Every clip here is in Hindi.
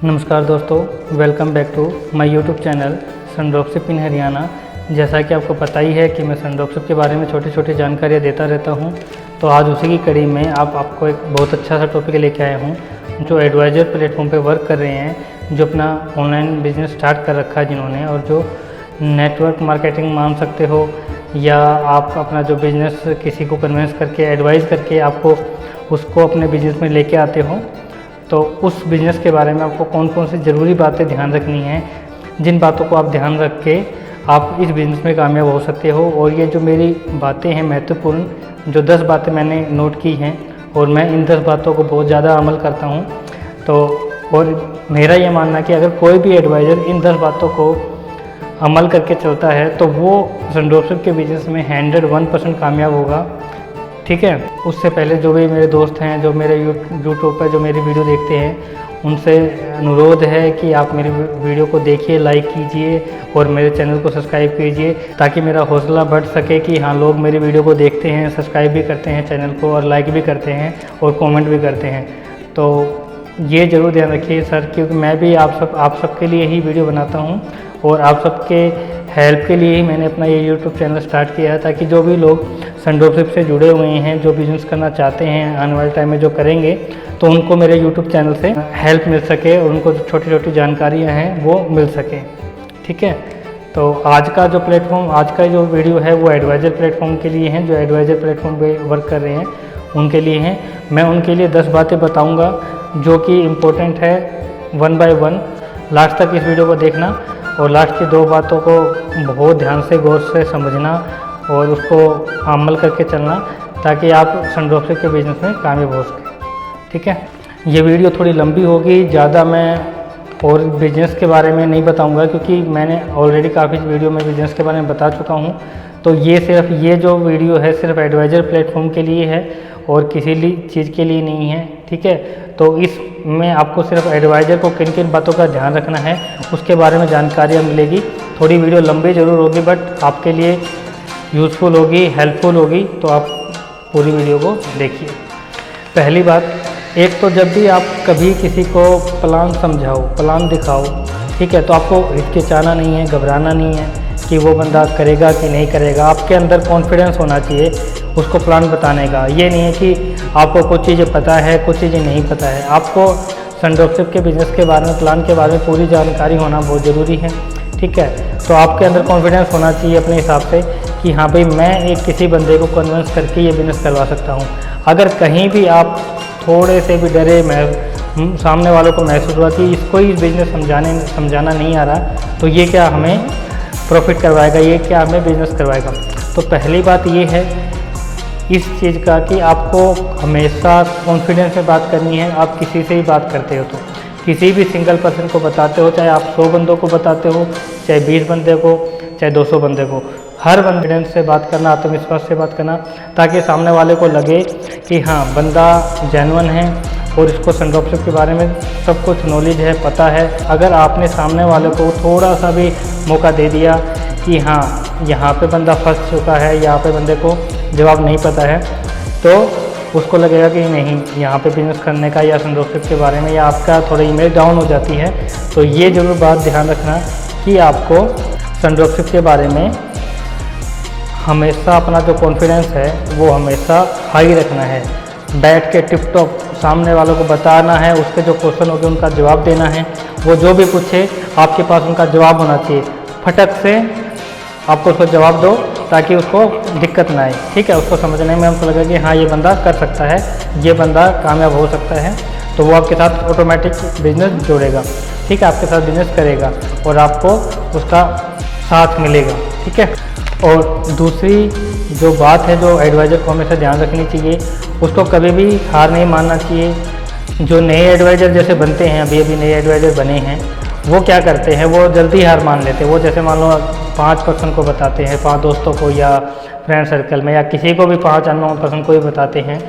नमस्कार दोस्तों, welcome back to my YouTube channel sun dropship in Haryana. जैसा कि आपको पता ही है कि मैं सन ड्रॉपशिप के बारे में छोटी छोटी जानकारियाँ देता रहता हूं, तो आज उसी की कड़ी में आपको एक बहुत अच्छा सा टॉपिक लेके आया हूं। जो एडवाइज़र प्लेटफॉर्म पे वर्क कर रहे हैं, जो अपना ऑनलाइन बिजनेस स्टार्ट कर रखा है जिन्होंने, और जो नेटवर्क मार्केटिंग मान सकते हो, या आप अपना जो बिज़नेस किसी को कन्विंस करके एडवाइज़ करके आपको उसको अपने बिजनेस में लेके आते हो, तो उस बिज़नेस के बारे में आपको कौन कौन सी ज़रूरी बातें ध्यान रखनी हैं, जिन बातों को आप ध्यान रख के आप इस बिज़नेस में कामयाब हो सकते हो। और ये जो मेरी बातें हैं महत्वपूर्ण, जो 10 बातें मैंने नोट की हैं, और मैं इन 10 बातों को बहुत ज़्यादा अमल करता हूँ। तो और मेरा ये मानना है कि अगर कोई भी एडवाइज़र इन 10 बातों को अमल करके चलता है तो वो सन ड्रॉपशिप के बिज़नेस में 101% कामयाब होगा। ठीक है। उससे पहले जो भी मेरे दोस्त हैं, जो मेरे यूट्यूब पर जो मेरी वीडियो देखते हैं, उनसे अनुरोध है कि आप मेरी वीडियो को देखिए, लाइक कीजिए और मेरे चैनल को सब्सक्राइब कीजिए, ताकि मेरा हौसला बढ़ सके कि हाँ, लोग मेरी वीडियो को देखते हैं, सब्सक्राइब भी करते हैं चैनल को, और लाइक भी करते हैं और कमेंट भी करते हैं। तो ये ज़रूर ध्यान रखिए सर, क्योंकि मैं भी आप सबके लिए ही वीडियो बनाता हूँ, और आप सबके हेल्प के लिए ही मैंने अपना ये यूट्यूब चैनल स्टार्ट किया है, ताकि जो भी लोग सन ड्रॉपशिप से जुड़े हुए हैं, जो बिज़नेस करना चाहते हैं, आने वाले टाइम में जो करेंगे, तो उनको मेरे यूट्यूब चैनल से हेल्प मिल सके और उनको जो छोटी छोटी जानकारियाँ हैं वो मिल सकें। ठीक है। तो आज का जो प्लेटफॉर्म, आज का जो वीडियो है वो एडवाइज़र प्लेटफॉर्म के लिए हैं, जो एडवाइज़र प्लेटफॉर्म पे वर्क कर रहे हैं उनके लिए हैं। मैं उनके लिए 10 बातें बताऊँगा जो कि इम्पोर्टेंट है, 1 बाय 1। लास्ट तक इस वीडियो को देखना और लास्ट की 2 बातों को बहुत ध्यान से, गौर से समझना और उसको अमल करके चलना, ताकि आप सन ड्रॉपशिप के बिज़नेस में कामयाब हो सके। ठीक है। ये वीडियो थोड़ी लंबी होगी, ज़्यादा मैं और बिज़नेस के बारे में नहीं बताऊंगा, क्योंकि मैंने ऑलरेडी काफ़ी वीडियो में बिज़नेस के बारे में बता चुका हूँ। तो ये जो वीडियो है सिर्फ एडवाइज़र प्लेटफॉर्म के लिए है और किसी चीज़ के लिए नहीं है। ठीक है। तो इसमें आपको सिर्फ एडवाइज़र को किन किन बातों का ध्यान रखना है उसके बारे में जानकारियाँ मिलेगी। थोड़ी वीडियो लंबी ज़रूर होगी, बट आपके लिए यूज़फुल होगी, हेल्पफुल होगी, तो आप पूरी वीडियो को देखिए। पहली बात, एक तो जब भी आप कभी किसी को प्लान समझाओ, प्लान दिखाओ, ठीक है, तो आपको हिचकिचाना नहीं है, घबराना नहीं है कि वो बंदा करेगा कि नहीं करेगा। आपके अंदर कॉन्फिडेंस होना चाहिए उसको प्लान बताने का। ये नहीं है कि आपको कुछ चीज़ें पता है, कुछ चीज़ें नहीं पता है। आपको सन ड्रॉपशिप के बिज़नेस के बारे में, प्लान के बारे में पूरी जानकारी होना बहुत ज़रूरी है। ठीक है। तो आपके अंदर कॉन्फिडेंस होना चाहिए अपने हिसाब से कि हाँ भाई, मैं एक किसी बंदे को कन्विंस करके ये बिज़नेस करवा सकता हूँ। अगर कहीं भी आप थोड़े से भी डरे, सामने वालों को महसूस हुआ कि इसको ही बिज़नेस समझाना नहीं आ रहा, तो ये क्या हमें प्रॉफिट करवाएगा, ये क्या हमें बिज़नेस करवाएगा। तो पहली बात ये है इस चीज़ का कि आपको हमेशा कॉन्फिडेंस में बात करनी है। आप किसी से ही बात करते हो तो किसी भी सिंगल पर्सन को बताते हो, चाहे आप 100 बंदों को बताते हो, चाहे 20 बंदे को, चाहे 200 बंदे को, हर कॉन्फिडेंस से बात करना, आत्मविश्वास से बात करना, ताकि सामने वाले को लगे कि हाँ, बंदा जेन्युइन है और इसको सन ड्रॉपशिप के बारे में सब कुछ नॉलेज है, पता है। अगर आपने सामने वाले को थोड़ा सा भी मौका दे दिया कि हाँ, यहाँ पे बंदा फंस चुका है, यहाँ पे बंदे को जवाब नहीं पता है, तो उसको लगेगा कि नहीं, यहाँ पे बिज़नेस करने का या सन ड्रॉपशिप के बारे में, या आपका थोड़ा इमेज डाउन हो जाती है। तो ये ज़रूर बात ध्यान रखना कि आपको सन ड्रॉपशिप के बारे में हमेशा अपना जो कॉन्फिडेंस है वो हमेशा हाई रखना है। बैठ के टिप टॉप सामने वालों को बताना है, उसके जो क्वेश्चन होंगे उनका जवाब देना है। वो जो भी पूछे आपके पास उनका जवाब होना चाहिए। फटक से आपको उसको जवाब दो, ताकि उसको दिक्कत ना आए। ठीक है। उसको समझने में हमको लगा कि हाँ, ये बंदा कर सकता है, ये बंदा कामयाब हो सकता है, तो वो आपके साथ ऑटोमेटिक बिजनेस जोड़ेगा। ठीक है। आपके साथ बिजनेस करेगा और आपको उसका साथ मिलेगा। ठीक है। और दूसरी जो बात है, जो एडवाइज़र को हमेशा ध्यान रखनी चाहिए, उसको कभी भी हार नहीं मानना चाहिए। जो नए एडवाइज़र जैसे बनते हैं, अभी नए एडवाइज़र बने हैं, वो क्या करते हैं, वो जल्दी हार मान लेते हैं। वो जैसे मान लो 5 पर्सन को बताते हैं, 5 दोस्तों को या फ्रेंड सर्कल में, या किसी को भी 5 अननोन पर्सन को भी बताते हैं,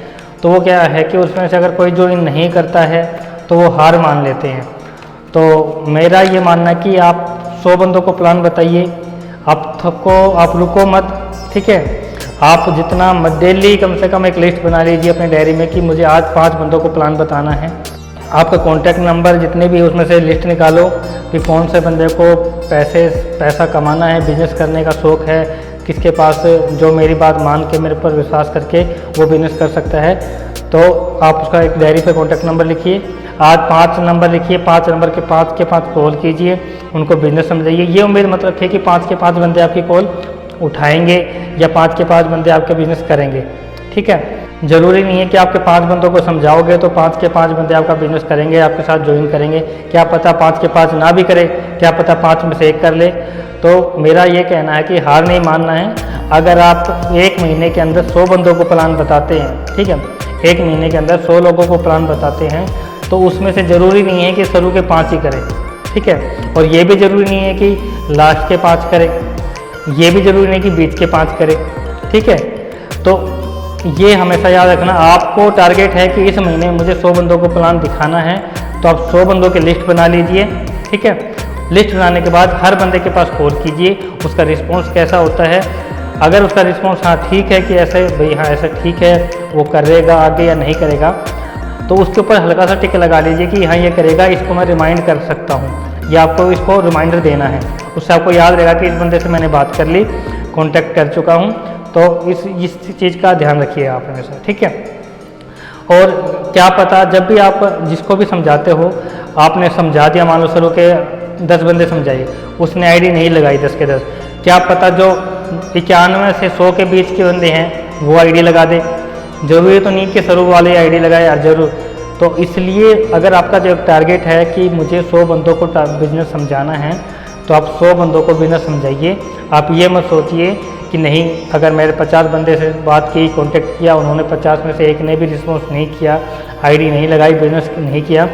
तो वो क्या है कि उसमें से अगर कोई ज्वाइन नहीं करता है तो वो हार मान लेते हैं। तो मेरा ये मानना है कि आप 100 बंदों को प्लान बताइए, आप रुको मत। ठीक है। आप जितना डेली कम से कम एक लिस्ट बना लीजिए अपने डायरी में कि मुझे आज 5 बंदों को प्लान बताना है। आपका कॉन्टैक्ट नंबर जितने भी उसमें से लिस्ट निकालो कि कौन से बंदे को पैसा कमाना है, बिजनेस करने का शौक़ है, किसके पास जो मेरी बात मान के मेरे पर विश्वास करके वो बिज़नेस कर सकता है। तो आप उसका एक डायरी पे कॉन्टैक्ट नंबर लिखिए, आज 5 नंबर लिखिए, 5 नंबर के 5 के 5 कॉल कीजिए, उनको बिज़नेस समझाइए। ये उम्मीद मत रखिए कि 5 के 5 बंदे आपकी कॉल उठाएंगे या 5 के 5 बंदे आपके बिज़नेस करेंगे, ठीक है। ज़रूरी नहीं है कि आपके 5 बंदों को समझाओगे तो 5 के 5 बंदे आपका बिज़नेस करेंगे, आपके साथ ज्वाइन करेंगे। क्या पता 5 के 5 ना भी करे, क्या पता 5 में से 1 कर ले। तो मेरा ये कहना है कि हार नहीं मानना है। अगर आप 1 महीने के अंदर 100 बंदों को प्लान बताते हैं, ठीक है, 1 महीने के अंदर 100 लोगों को प्लान बताते हैं, तो उसमें से ज़रूरी नहीं है कि शुरू के 5 ही करें, ठीक है। और ये भी ज़रूरी नहीं है कि लास्ट के 5 करें, ये भी ज़रूरी नहीं कि बीच के 5 करें, ठीक है। तो ये हमेशा याद रखना, आपको टारगेट है कि इस महीने मुझे 100 बंदों को प्लान दिखाना है, तो आप 100 बंदों की लिस्ट बना लीजिए, ठीक है। लिस्ट बनाने के बाद हर बंदे के पास कॉल कीजिए, उसका रिस्पांस कैसा होता है। अगर उसका रिस्पांस हाँ ठीक है कि ऐसे भाई हाँ ऐसा ठीक है, वो करेगा आगे या नहीं करेगा, तो उसके ऊपर हल्का सा टिक लगा लीजिए कि हाँ ये करेगा, इसको मैं रिमाइंड कर सकता हूँ, या आपको इसको रिमाइंडर देना है। उससे आपको याद रहेगा कि इस बंदे से मैंने बात कर ली, कॉन्टैक्ट कर चुका हूँ। तो इस चीज़ का ध्यान रखिए आप हमेशा, ठीक है। और क्या पता जब भी आप जिसको भी समझाते हो, आपने समझा दिया, मान लो शुरू के 10 बंदे समझाइए, उसने आईडी नहीं लगाई 10 के 10, क्या पता जो 91 से 100 के बीच के बंदे हैं वो आईडी लगा दे। जरूरी तो नहीं कि शुरू वाले आईडी लगाए यार जरूर। तो इसलिए अगर आपका जो टारगेट है कि मुझे 100 बंदों को बिज़नेस समझाना है, तो आप 100 बंदों को बिज़नेस समझाइए। आप ये मत सोचिए कि नहीं, अगर मेरे 50 बंदे से बात की, कांटेक्ट किया, उन्होंने 50 में से 1 ने भी रिस्पॉन्स नहीं किया, आईडी नहीं लगाई, बिज़नेस नहीं किया,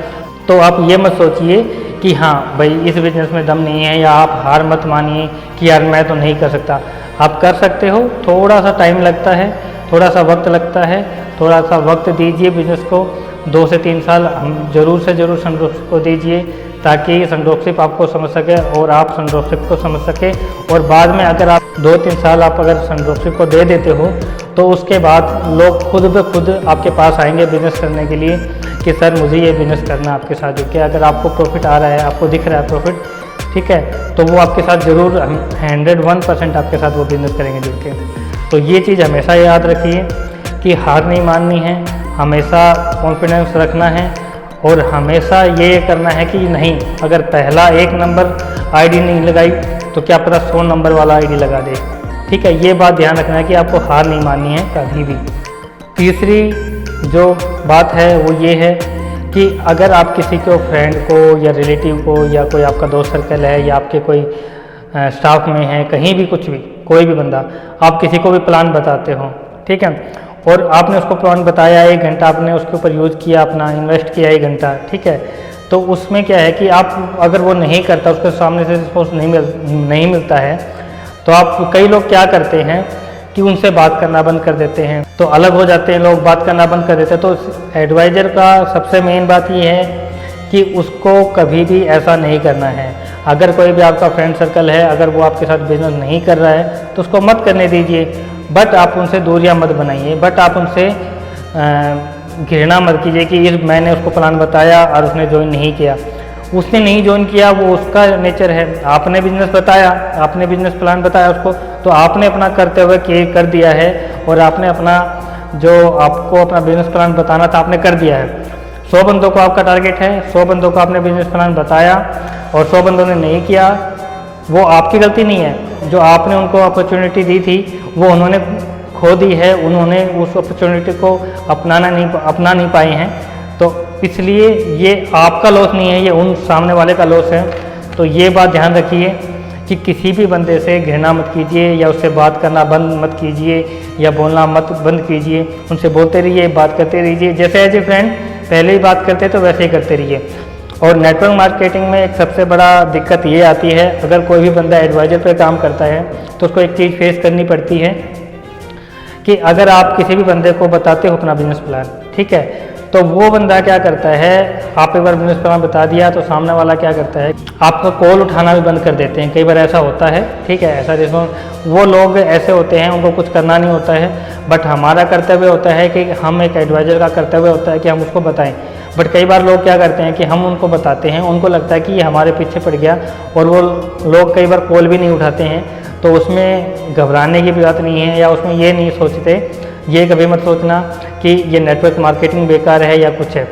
तो आप ये मत सोचिए कि हाँ भाई इस बिज़नेस में दम नहीं है, या आप हार मत मानिए कि यार मैं तो नहीं कर सकता। आप कर सकते हो, थोड़ा सा टाइम लगता है, थोड़ा सा वक्त लगता है, थोड़ा सा वक्त दीजिए बिज़नेस को। 2 से 3 साल हम ज़रूर से ज़रूर सनड्रॉपशिप को दीजिए, ताकि सनड्रॉपशिप आपको समझ सके और आप सनड्रॉपशिप को समझ सके। और बाद में अगर आप 2-3 साल आप अगर सनड्रॉपशिप को दे देते हो, तो उसके बाद लोग खुद ब खुद आपके पास आएंगे बिज़नेस करने के लिए कि सर मुझे ये बिज़नेस करना है आपके साथ जुड़ के। अगर आपको प्रॉफिट आ रहा है, आपको दिख रहा है प्रॉफिट, ठीक है, तो वो आपके साथ ज़रूर 101% आपके साथ वो बिज़नेस करेंगे जुड़ के। तो ये चीज़ हमेशा याद रखिए कि हार नहीं माननी है, हमेशा कॉन्फिडेंस रखना है, और हमेशा ये करना है कि नहीं, अगर पहला 1 नंबर आईडी नहीं लगाई तो क्या पता 100 नंबर वाला आईडी लगा दे, ठीक है। ये बात ध्यान रखना है कि आपको हार नहीं माननी है कभी भी। तीसरी जो बात है वो ये है कि अगर आप किसी को फ्रेंड को या रिलेटिव को या कोई आपका दोस्त सर्कल है या आपके कोई स्टाफ में है, कहीं भी कुछ भी कोई भी बंदा, आप किसी को भी प्लान बताते हो, ठीक है, और आपने उसको प्लान बताया, 1 घंटा आपने उसके ऊपर यूज़ किया, अपना इन्वेस्ट किया 1 घंटा, ठीक है, तो उसमें क्या है कि आप अगर वो नहीं करता, उसके सामने से रिस्पॉन्स नहीं मिलता है, तो आप कई लोग क्या करते हैं कि उनसे बात करना बंद कर देते हैं, तो अलग हो जाते हैं लोग, बात करना बंद कर देते हैं। तो एडवाइज़र का सबसे मेन बात ये है कि उसको कभी भी ऐसा नहीं करना है। अगर कोई भी आपका फ्रेंड सर्कल है, अगर वो आपके साथ बिजनेस नहीं कर रहा है तो उसको मत करने दीजिए, बट आप उनसे दूरियां मत बनाइए, बट आप उनसे घृणा मत कीजिए कि मैंने उसको प्लान बताया और उसने ज्वाइन नहीं किया। उसने नहीं ज्वाइन किया, वो उसका नेचर है। आपने बिजनेस बताया, आपने बिजनेस प्लान बताया उसको, तो आपने अपना करते हुए कर दिया है, और आपने अपना जो आपको अपना बिजनेस प्लान बताना था आपने कर दिया है। 100 बंदों को आपका टारगेट है, 100 बंदों को आपने बिजनेस प्लान बताया और 100 बंदों ने नहीं किया, वो आपकी गलती नहीं है। जो आपने उनको अपॉर्चुनिटी दी थी वो उन्होंने खो दी है, उन्होंने उस अपॉर्चुनिटी को अपना नहीं पाए हैं। तो इसलिए ये आपका लॉस नहीं है, ये उन सामने वाले का लॉस है। तो ये बात ध्यान रखिए कि किसी भी बंदे से घृणा मत कीजिए, या उससे बात करना बंद मत कीजिए, या बोलना मत बंद कीजिए। उनसे बोलते रहिए, बात करते रहिए, जैसे एज ए फ्रेंड पहले ही बात करते तो वैसे ही करते रहिए। और नेटवर्क मार्केटिंग में एक सबसे बड़ा दिक्कत ये आती है, अगर कोई भी बंदा एडवाइज़र पे काम करता है तो उसको एक चीज़ फेस करनी पड़ती है कि अगर आप किसी भी बंदे को बताते हो अपना बिजनेस प्लान, ठीक है, तो वो बंदा क्या करता है, आप एक बार बिजनेस प्लान बता दिया तो सामने वाला क्या करता है, आपका कॉल उठाना भी बंद कर देते हैं। कई बार ऐसा होता है, ठीक है, ऐसा रिस्पॉन्स, वो लोग ऐसे होते हैं, उनको कुछ करना नहीं होता है, बट हमारा कर्तव्य होता है कि हम एक एडवाइज़र का कर्तव्य होता है कि हम उसको बताएं। बट कई बार लोग क्या करते हैं कि हम उनको बताते हैं, उनको लगता है कि ये हमारे पीछे पड़ गया, और वो लोग कई बार कॉल भी नहीं उठाते हैं। तो उसमें घबराने की बात नहीं है, या उसमें ये नहीं सोचते, ये कभी मत सोचना कि ये नेटवर्क मार्केटिंग बेकार है या कुछ है।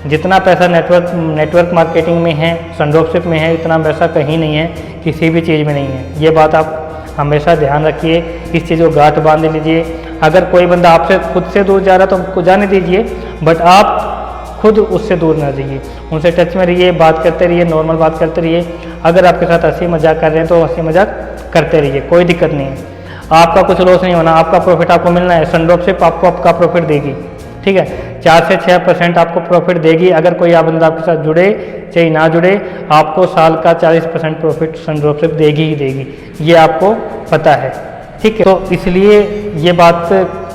जितना पैसा नेटवर्क मार्केटिंग में है, ड्रॉपशिप में है, इतना पैसा कहीं नहीं है, किसी भी चीज़ में नहीं है। ये बात आप हमेशा ध्यान रखिए, इस चीज़ को गांठ बांध लीजिए। अगर कोई बंदा आपसे खुद से दूर जा रहा है तो उनको जाने दीजिए, बट आप खुद उससे दूर ना जाइए, उनसे टच में रहिए, बात करते रहिए, नॉर्मल बात करते रहिए। अगर आपके साथ हंसी मजाक कर रहे हैं तो हंसी मजाक करते रहिए, कोई दिक्कत नहीं है। आपका कुछ लॉस नहीं होना, आपका प्रॉफिट आपको मिलना है। ड्रॉपशिप आपको आपका प्रॉफिट देगी, ठीक है, 4 से 6% आपको प्रॉफिट देगी। अगर कोई आप बंदा आपके साथ जुड़े चाहे ना जुड़े, आपको साल का 40% प्रॉफिट ड्रॉपशिप देगी ही देगी, ये आपको पता है, ठीक है। तो इसलिए ये बात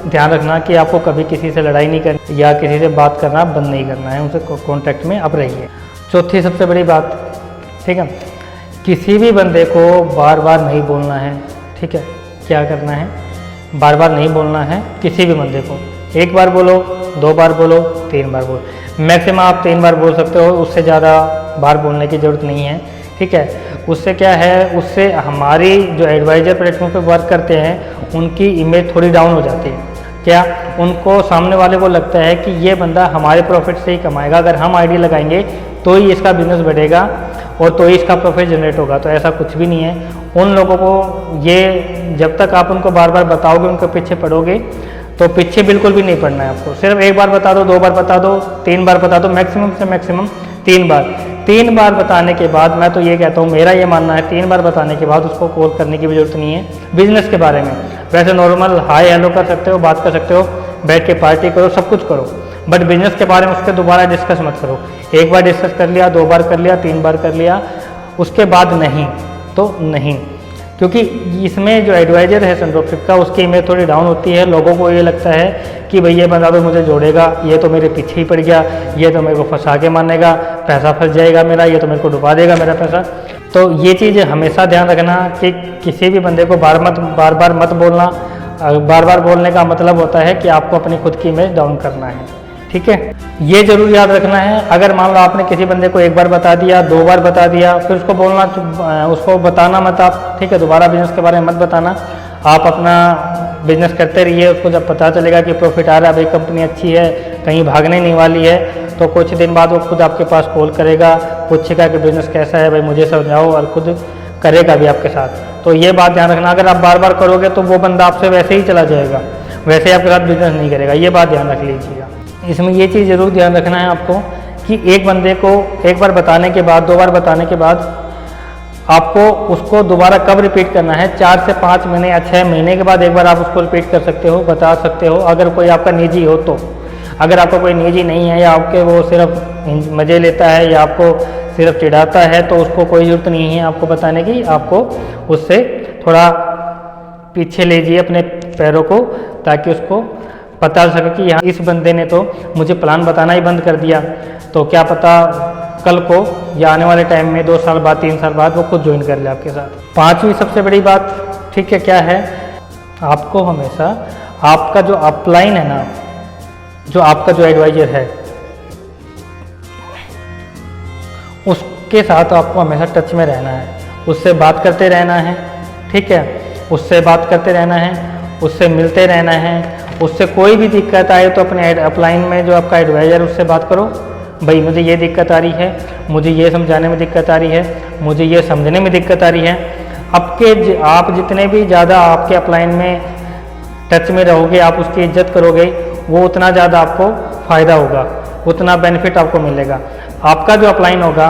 ध्यान रखना कि आपको कभी किसी से लड़ाई नहीं करनी या किसी से बात करना बंद नहीं करना है, उनसे कॉन्टैक्ट में अब रहिए। चौथी सबसे बड़ी बात, ठीक है, किसी भी बंदे को बार बार नहीं बोलना है, ठीक है। क्या करना है, बार बार नहीं बोलना है किसी भी बंदे को। एक बार बोलो, 2 बार बोलो, 3 बार बोलो, मैक्सिमम आप 3 बार बोल सकते हो, उससे ज़्यादा बार बोलने की ज़रूरत नहीं है, ठीक है। उससे क्या है, उससे हमारी जो एडवाइजर प्लेटफॉर्म पे वर्क करते हैं उनकी इमेज थोड़ी डाउन हो जाती है। क्या, उनको सामने वाले को लगता है कि ये बंदा हमारे प्रॉफिट से ही कमाएगा, अगर हम आईडी लगाएंगे तो ही इसका बिजनेस बढ़ेगा और तो ही इसका प्रॉफिट जनरेट होगा। तो ऐसा कुछ भी नहीं है। उन लोगों को ये, जब तक आप उनको बार बार बताओगे, उनके पीछे पड़ोगे, तो पीछे बिल्कुल भी नहीं पड़ना है आपको। सिर्फ 1 बार बता दो, 2 बार बता दो, 3 बार बता दो, मैक्सिमम से मैक्सिमम 3 बार। 3 बार बताने के बाद मैं तो ये कहता हूँ, मेरा ये मानना है, 3 बार बताने के बाद उसको कॉल करने की भी जरूरत नहीं है बिजनेस के बारे में। वैसे नॉर्मल हाय हेलो कर सकते हो, बात कर सकते हो, बैठ के पार्टी करो, सब कुछ करो, बट बिजनेस के बारे में उसके दोबारा डिस्कस मत करो। 1 बार डिस्कस कर लिया, 2 बार कर लिया, 3 बार कर लिया, उसके बाद नहीं तो नहीं। क्योंकि इसमें जो एडवाइजर है ड्रॉपशिप का, उसकी इमेज थोड़ी डाउन होती है। लोगों को ये लगता है कि भाई ये बंदा तो मुझे जोड़ेगा, ये तो मेरे पीछे ही पड़ गया, ये तो मेरे को फंसा के मानेगा, पैसा फंस जाएगा मेरा, ये तो मेरे को डुबा देगा मेरा पैसा। तो ये चीज़ हमेशा ध्यान रखना कि किसी भी बंदे को बार बार मत बोलना। बार बार बोलने का मतलब होता है कि आपको अपनी खुद की इमेज डाउन करना है, ठीक है। ये जरूर याद रखना है, अगर मान लो आपने किसी बंदे को 1 बार बता दिया, 2 बार बता दिया, फिर उसको बोलना, उसको बताना मत आप, ठीक है। दोबारा बिजनेस के बारे में मत बताना, आप अपना बिजनेस करते रहिए। उसको जब पता चलेगा कि प्रॉफिट आ रहा है, भाई कंपनी अच्छी है, कहीं भागने नहीं वाली है, तो कुछ दिन बाद वो खुद आपके पास कॉल करेगा, पूछेगा कि बिजनेस कैसा है भाई, मुझे समझाओ, और खुद करेगा भी आपके साथ। तो ये बात ध्यान रखना, अगर आप बार बार करोगे तो वो बंदा आपसे वैसे ही चला जाएगा, वैसे ही आपके साथ बिजनेस नहीं करेगा। ये बात ध्यान रख लीजिएगा। इसमें ये चीज़ ज़रूर ध्यान रखना है आपको कि एक बंदे को 1 बार बताने के बाद, 2 बार बताने के बाद आपको उसको दोबारा कब रिपीट करना है। 4 से 5 महीने या 6 महीने के बाद 1 बार आप उसको रिपीट कर सकते हो, बता सकते हो, अगर कोई आपका निजी हो तो। अगर आपका कोई निजी नहीं है या आपके वो सिर्फ मज़े लेता है या आपको सिर्फ चिढ़ाता है, तो उसको कोई ज़रूरत नहीं है आपको बताने की। आपको उससे थोड़ा पीछे लीजिए अपने पैरों को, ताकि उसको पता चल सके कि यहाँ इस बंदे ने तो मुझे प्लान बताना ही बंद कर दिया, तो क्या पता कल को या आने वाले टाइम में 2 साल बाद, 3 साल बाद वो खुद ज्वाइन कर ले आपके साथ। 5वीं सबसे बड़ी बात, ठीक है, क्या है, आपको हमेशा आपका जो अपलाइन है ना, जो आपका जो एडवाइजर है, उसके साथ आपको हमेशा टच में रहना है, उससे बात करते रहना है, ठीक है, उससे बात करते रहना है, उससे मिलते रहना है। उससे कोई भी दिक्कत आए तो अपने अपलाइन में जो आपका एडवाइजर, उससे बात करो, भाई मुझे ये दिक्कत आ रही है, मुझे ये समझाने में दिक्कत आ रही है, मुझे ये समझने में दिक्कत आ रही है। आप जितने भी ज़्यादा आपके अपलाइन में टच में रहोगे, आप उसकी इज्जत करोगे, वो उतना ज़्यादा आपको फ़ायदा होगा, उतना बेनिफिट आपको मिलेगा। आपका जो अपलाइन होगा,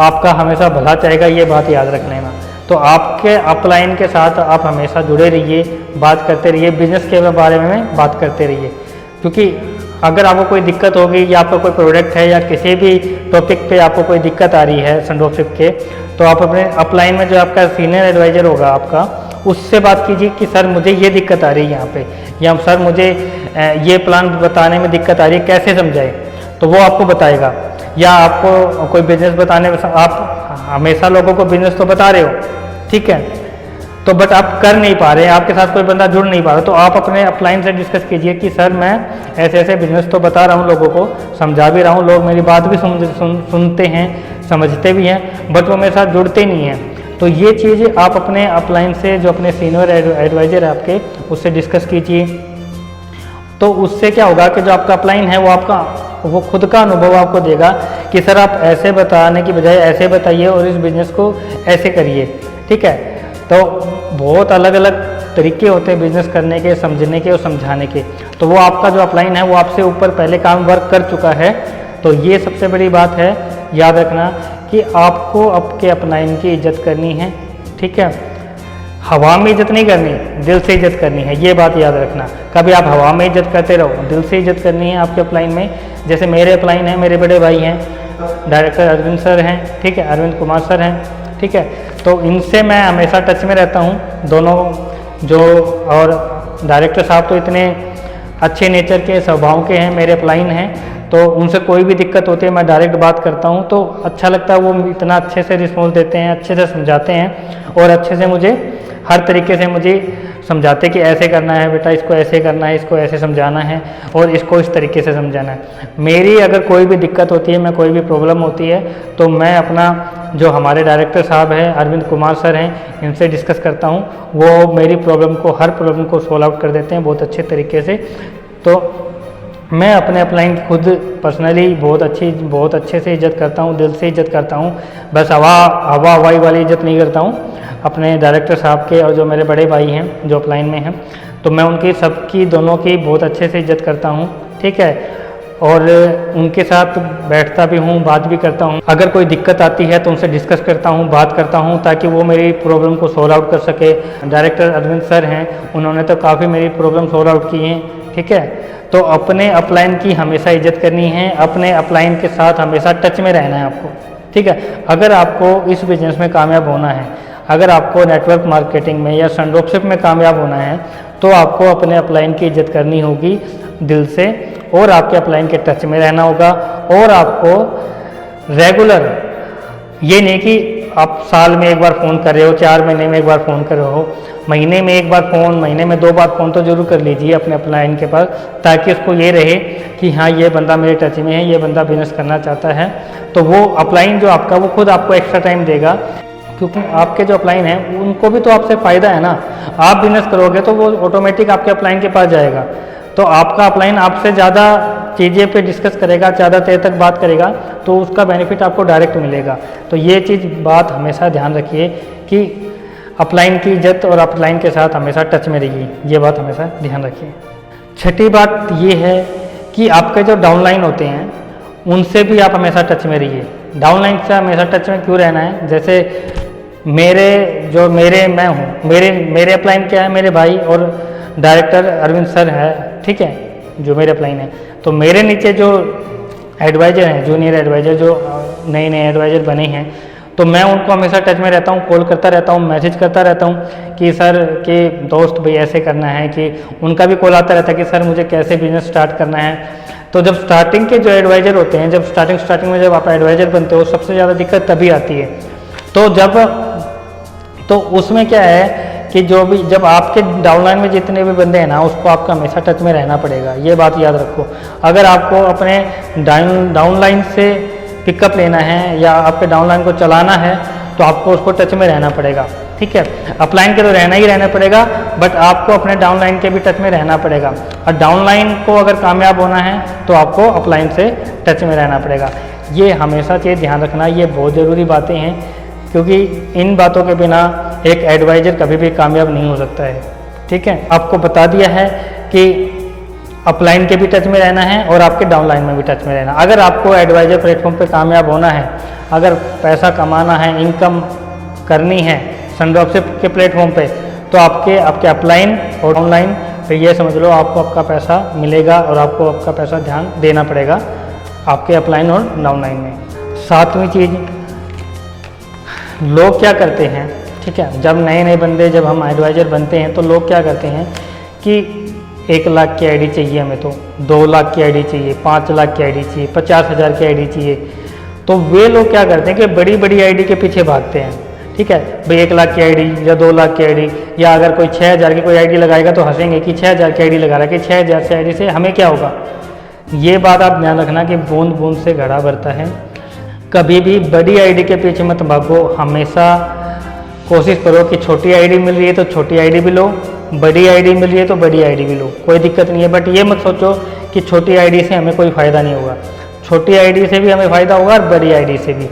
आपका हमेशा भला चाहेगा, ये बात याद रख लेना। तो आपके अपलाइन के साथ आप हमेशा जुड़े रहिए, बात करते रहिए, बिजनेस के बारे में बात करते रहिए। क्योंकि अगर आपको कोई दिक्कत होगी या आपका कोई प्रोडक्ट है या किसी भी टॉपिक पे आपको कोई दिक्कत आ रही है ड्रॉपशिप के, तो आप अपने अपलाइन में जो आपका सीनियर एडवाइजर होगा आपका, उससे बात कीजिए कि सर मुझे ये दिक्कत आ रही है यहाँ पे, या सर मुझे ये प्लान बताने में दिक्कत आ रही है, कैसे समझाएं, तो वो आपको बताएगा। या आपको कोई बिजनेस बताने में, आप हमेशा लोगों को बिजनेस तो बता रहे हो, ठीक है, तो बट आप कर नहीं पा रहे हैं, आपके साथ कोई बंदा जुड़ नहीं पा रहा, तो आप अपने अपलाइन से डिस्कस कीजिए कि सर मैं ऐसे ऐसे बिजनेस तो बता रहा हूँ, लोगों को समझा भी रहा हूँ, लोग मेरी बात भी सुनते हैं, समझते भी हैं, बट वो मेरे साथ जुड़ते नहीं हैं। तो ये चीज़ आप अपने अपलाइन से, जो अपने सीनियर एडवाइज़र है आपके, उससे डिस्कस कीजिए। तो उससे क्या होगा कि जो आपका अपलाइन है वो खुद का अनुभव आपको देगा कि सर आप ऐसे बताने की बजाय ऐसे बताइए और इस बिज़नेस को ऐसे करिए, ठीक है। तो बहुत अलग अलग तरीके होते हैं बिज़नेस करने के, समझने के और समझाने के। तो वो आपका जो अपलाइन है वो आपसे ऊपर पहले काम वर्क कर चुका है। तो ये सबसे बड़ी बात है, याद रखना कि आपको आपके अपलाइन की इज्जत करनी है, ठीक है। हवा में इज्जत नहीं करनी, दिल से इज्जत करनी है, ये बात याद रखना। कभी आप हवा में इज्जत करते रहो, दिल से इज्जत करनी है आपके अपलाइन में। जैसे मेरे अपलाइन हैं, मेरे बड़े भाई हैं, डायरेक्टर अरविंद सर हैं, ठीक है, अरविंद कुमार सर हैं, ठीक है। तो इनसे मैं हमेशा टच में रहता हूँ, दोनों जो, और डायरेक्टर साहब तो इतने अच्छे नेचर के स्वभाव के हैं, मेरे अपलाइन हैं, तो उनसे कोई भी दिक्कत होती है मैं डायरेक्ट बात करता हूँ, तो अच्छा लगता है। वो इतना अच्छे से रिस्पॉन्स देते हैं, अच्छे से समझाते हैं और अच्छे से मुझे हर तरीके से मुझे समझाते कि ऐसे करना है बेटा, इसको ऐसे करना है, इसको ऐसे समझाना है और इसको इस तरीके से समझाना है। मेरी अगर कोई भी दिक्कत होती है, मैं कोई भी प्रॉब्लम होती है, तो मैं अपना जो हमारे डायरेक्टर साहब हैं, अरविंद कुमार सर हैं, इनसे डिस्कस करता हूँ। वो मेरी प्रॉब्लम को, हर प्रॉब्लम को सॉल्व आउट कर देते हैं बहुत अच्छे तरीके से। तो मैं अपने अपलाइन की खुद पर्सनली बहुत अच्छे से इज्जत करता हूँ, दिल से इज्जत करता हूँ। बस हवाई वाली इज्जत नहीं करता हूँ अपने डायरेक्टर साहब के, और जो मेरे बड़े भाई हैं जो अपलाइन में हैं, तो मैं उनकी सबकी, दोनों की बहुत अच्छे से इज्जत करता हूँ, ठीक है। और उनके साथ बैठता भी हूँ, बात भी करता हूँ। अगर कोई दिक्कत आती है तो उनसे डिस्कस करता हूँ, बात करता हूँ, ताकि वो मेरी प्रॉब्लम को सॉल्व आउट कर सके। डायरेक्टर अरविंद सर हैं, उन्होंने तो काफ़ी मेरी प्रॉब्लम सॉल्व आउट की हैं, ठीक है। तो अपने अपलाइन की हमेशा इज्जत करनी है, अपने अपलाइन के साथ हमेशा टच में रहना है आपको, ठीक है। अगर आपको इस बिज़नेस में कामयाब होना है, अगर आपको नेटवर्क मार्केटिंग में या संडोपशिप में कामयाब होना है, तो आपको अपने अपलाइन की इज्जत करनी होगी दिल से, और आपके अपलाइन के टच में रहना होगा। और आपको रेगुलर, ये नहीं कि आप साल में एक बार फ़ोन कर रहे हो, 4 महीने में एक बार फ़ोन कर रहे हो, महीने में एक बार फ़ोन, महीने में 2 बार फ़ोन तो ज़रूर कर लीजिए अपने अपलाइन के पास, ताकि उसको ये रहे कि हाँ ये बंदा मेरे टच में है, ये बंदा बिजनेस करना चाहता है। तो वो अपलाइन जो आपका, वो खुद आपको एक्स्ट्रा टाइम देगा, क्योंकि आपके जो अपलाइन हैं उनको भी तो आपसे फ़ायदा है ना। आप बिजनेस करोगे तो वो ऑटोमेटिक आपके अपलाइन के पास जाएगा, तो आपका अपलाइन आपसे ज़्यादा चीज़ें पे डिस्कस करेगा, ज़्यादा देर तक बात करेगा, तो उसका बेनिफिट आपको डायरेक्ट मिलेगा। तो ये चीज़ बात हमेशा ध्यान रखिए कि अपलाइन की इज्जत और अपलाइन के साथ हमेशा टच में रहिए, ये बात हमेशा ध्यान रखिए। छठी बात ये है कि आपके जो डाउनलाइन होते हैं उनसे भी आप हमेशा टच में रहिए। डाउनलाइन से हमेशा टच में क्यों रहना है? जैसे मैं हूँ, मेरे अपलाइन क्या है, मेरे भाई और डायरेक्टर अरविंद सर है, ठीक है, जो मेरे अपलाइन है। तो मेरे नीचे जो एडवाइज़र हैं, जूनियर एडवाइज़र, जो नए एडवाइज़र बने हैं, तो मैं उनको हमेशा टच में रहता हूँ, कॉल करता रहता हूँ, मैसेज करता रहता हूँ कि सर के दोस्त भाई ऐसे करना है, कि उनका भी कॉल आता रहता है कि सर मुझे कैसे बिजनेस स्टार्ट करना है। तो जब स्टार्टिंग के जो एडवाइज़र होते हैं, जब स्टार्टिंग में जब आप एडवाइज़र बनते हो, सबसे ज़्यादा दिक्कत तभी आती है। तो उसमें क्या है कि जब आपके डाउनलाइन में जितने भी बंदे हैं ना, उसको आपको हमेशा टच में रहना पड़ेगा, ये बात याद रखो। अगर आपको अपने डाउनलाइन से पिकअप लेना है या आपके डाउनलाइन को चलाना है, तो आपको उसको टच में रहना पड़ेगा, ठीक है। अपलाइन के तो रहना पड़ेगा, बट आपको अपने डाउनलाइन के भी टच में रहना पड़ेगा। और डाउनलाइन को अगर कामयाब होना है तो आपको अपलाइन से टच में रहना पड़ेगा। ये हमेशा चीज़ ध्यान रखना, ये बहुत ज़रूरी बातें हैं, क्योंकि इन बातों के बिना एक एडवाइज़र कभी भी कामयाब नहीं हो सकता है, ठीक है। आपको बता दिया है कि अपलाइन के भी टच में रहना है और आपके डाउनलाइन में भी टच में रहना। अगर आपको एडवाइज़र प्लेटफॉर्म पे कामयाब होना है, अगर पैसा कमाना है, इनकम करनी है संड्रॉपशिप के प्लेटफॉर्म पे, तो आपके अपलाइन और डाउनलाइन पे ये समझ लो आपको आपका पैसा मिलेगा, और आपको आपका पैसा ध्यान देना पड़ेगा आपके अपलाइन और डाउनलाइन में। 7वीं चीज़, लोग क्या करते हैं, ठीक है, जब नए बंदे, जब हम एडवाइज़र बनते हैं, तो लोग क्या करते हैं कि 1 लाख की आईडी चाहिए हमें, तो 2 लाख की आईडी चाहिए, 5 लाख की आईडी चाहिए, 50,000 की आईडी चाहिए। तो वे लोग क्या करते हैं कि बड़ी आईडी के पीछे भागते हैं, ठीक है भाई, 1 लाख की आईडी या 2 लाख की आईडी, या अगर कोई 6,000 की कोई आईडी लगाएगा तो हंसेंगे कि 6,000 की आईडी लगा रहा है, कि 6,000 से आईडी से हमें क्या होगा। ये बात आप ध्यान रखना कि बूंद बूंद से घड़ा भरता है। कभी भी बड़ी आईडी के पीछे मत भागो, हमेशा कोशिश करो कि छोटी आईडी मिल रही है तो छोटी आईडी भी लो, बड़ी आईडी मिल रही है तो बड़ी आईडी भी लो, कोई दिक्कत नहीं है। बट ये मत सोचो कि छोटी आईडी से हमें कोई फ़ायदा नहीं होगा, छोटी आईडी से भी हमें फ़ायदा होगा और बड़ी आईडी से भी।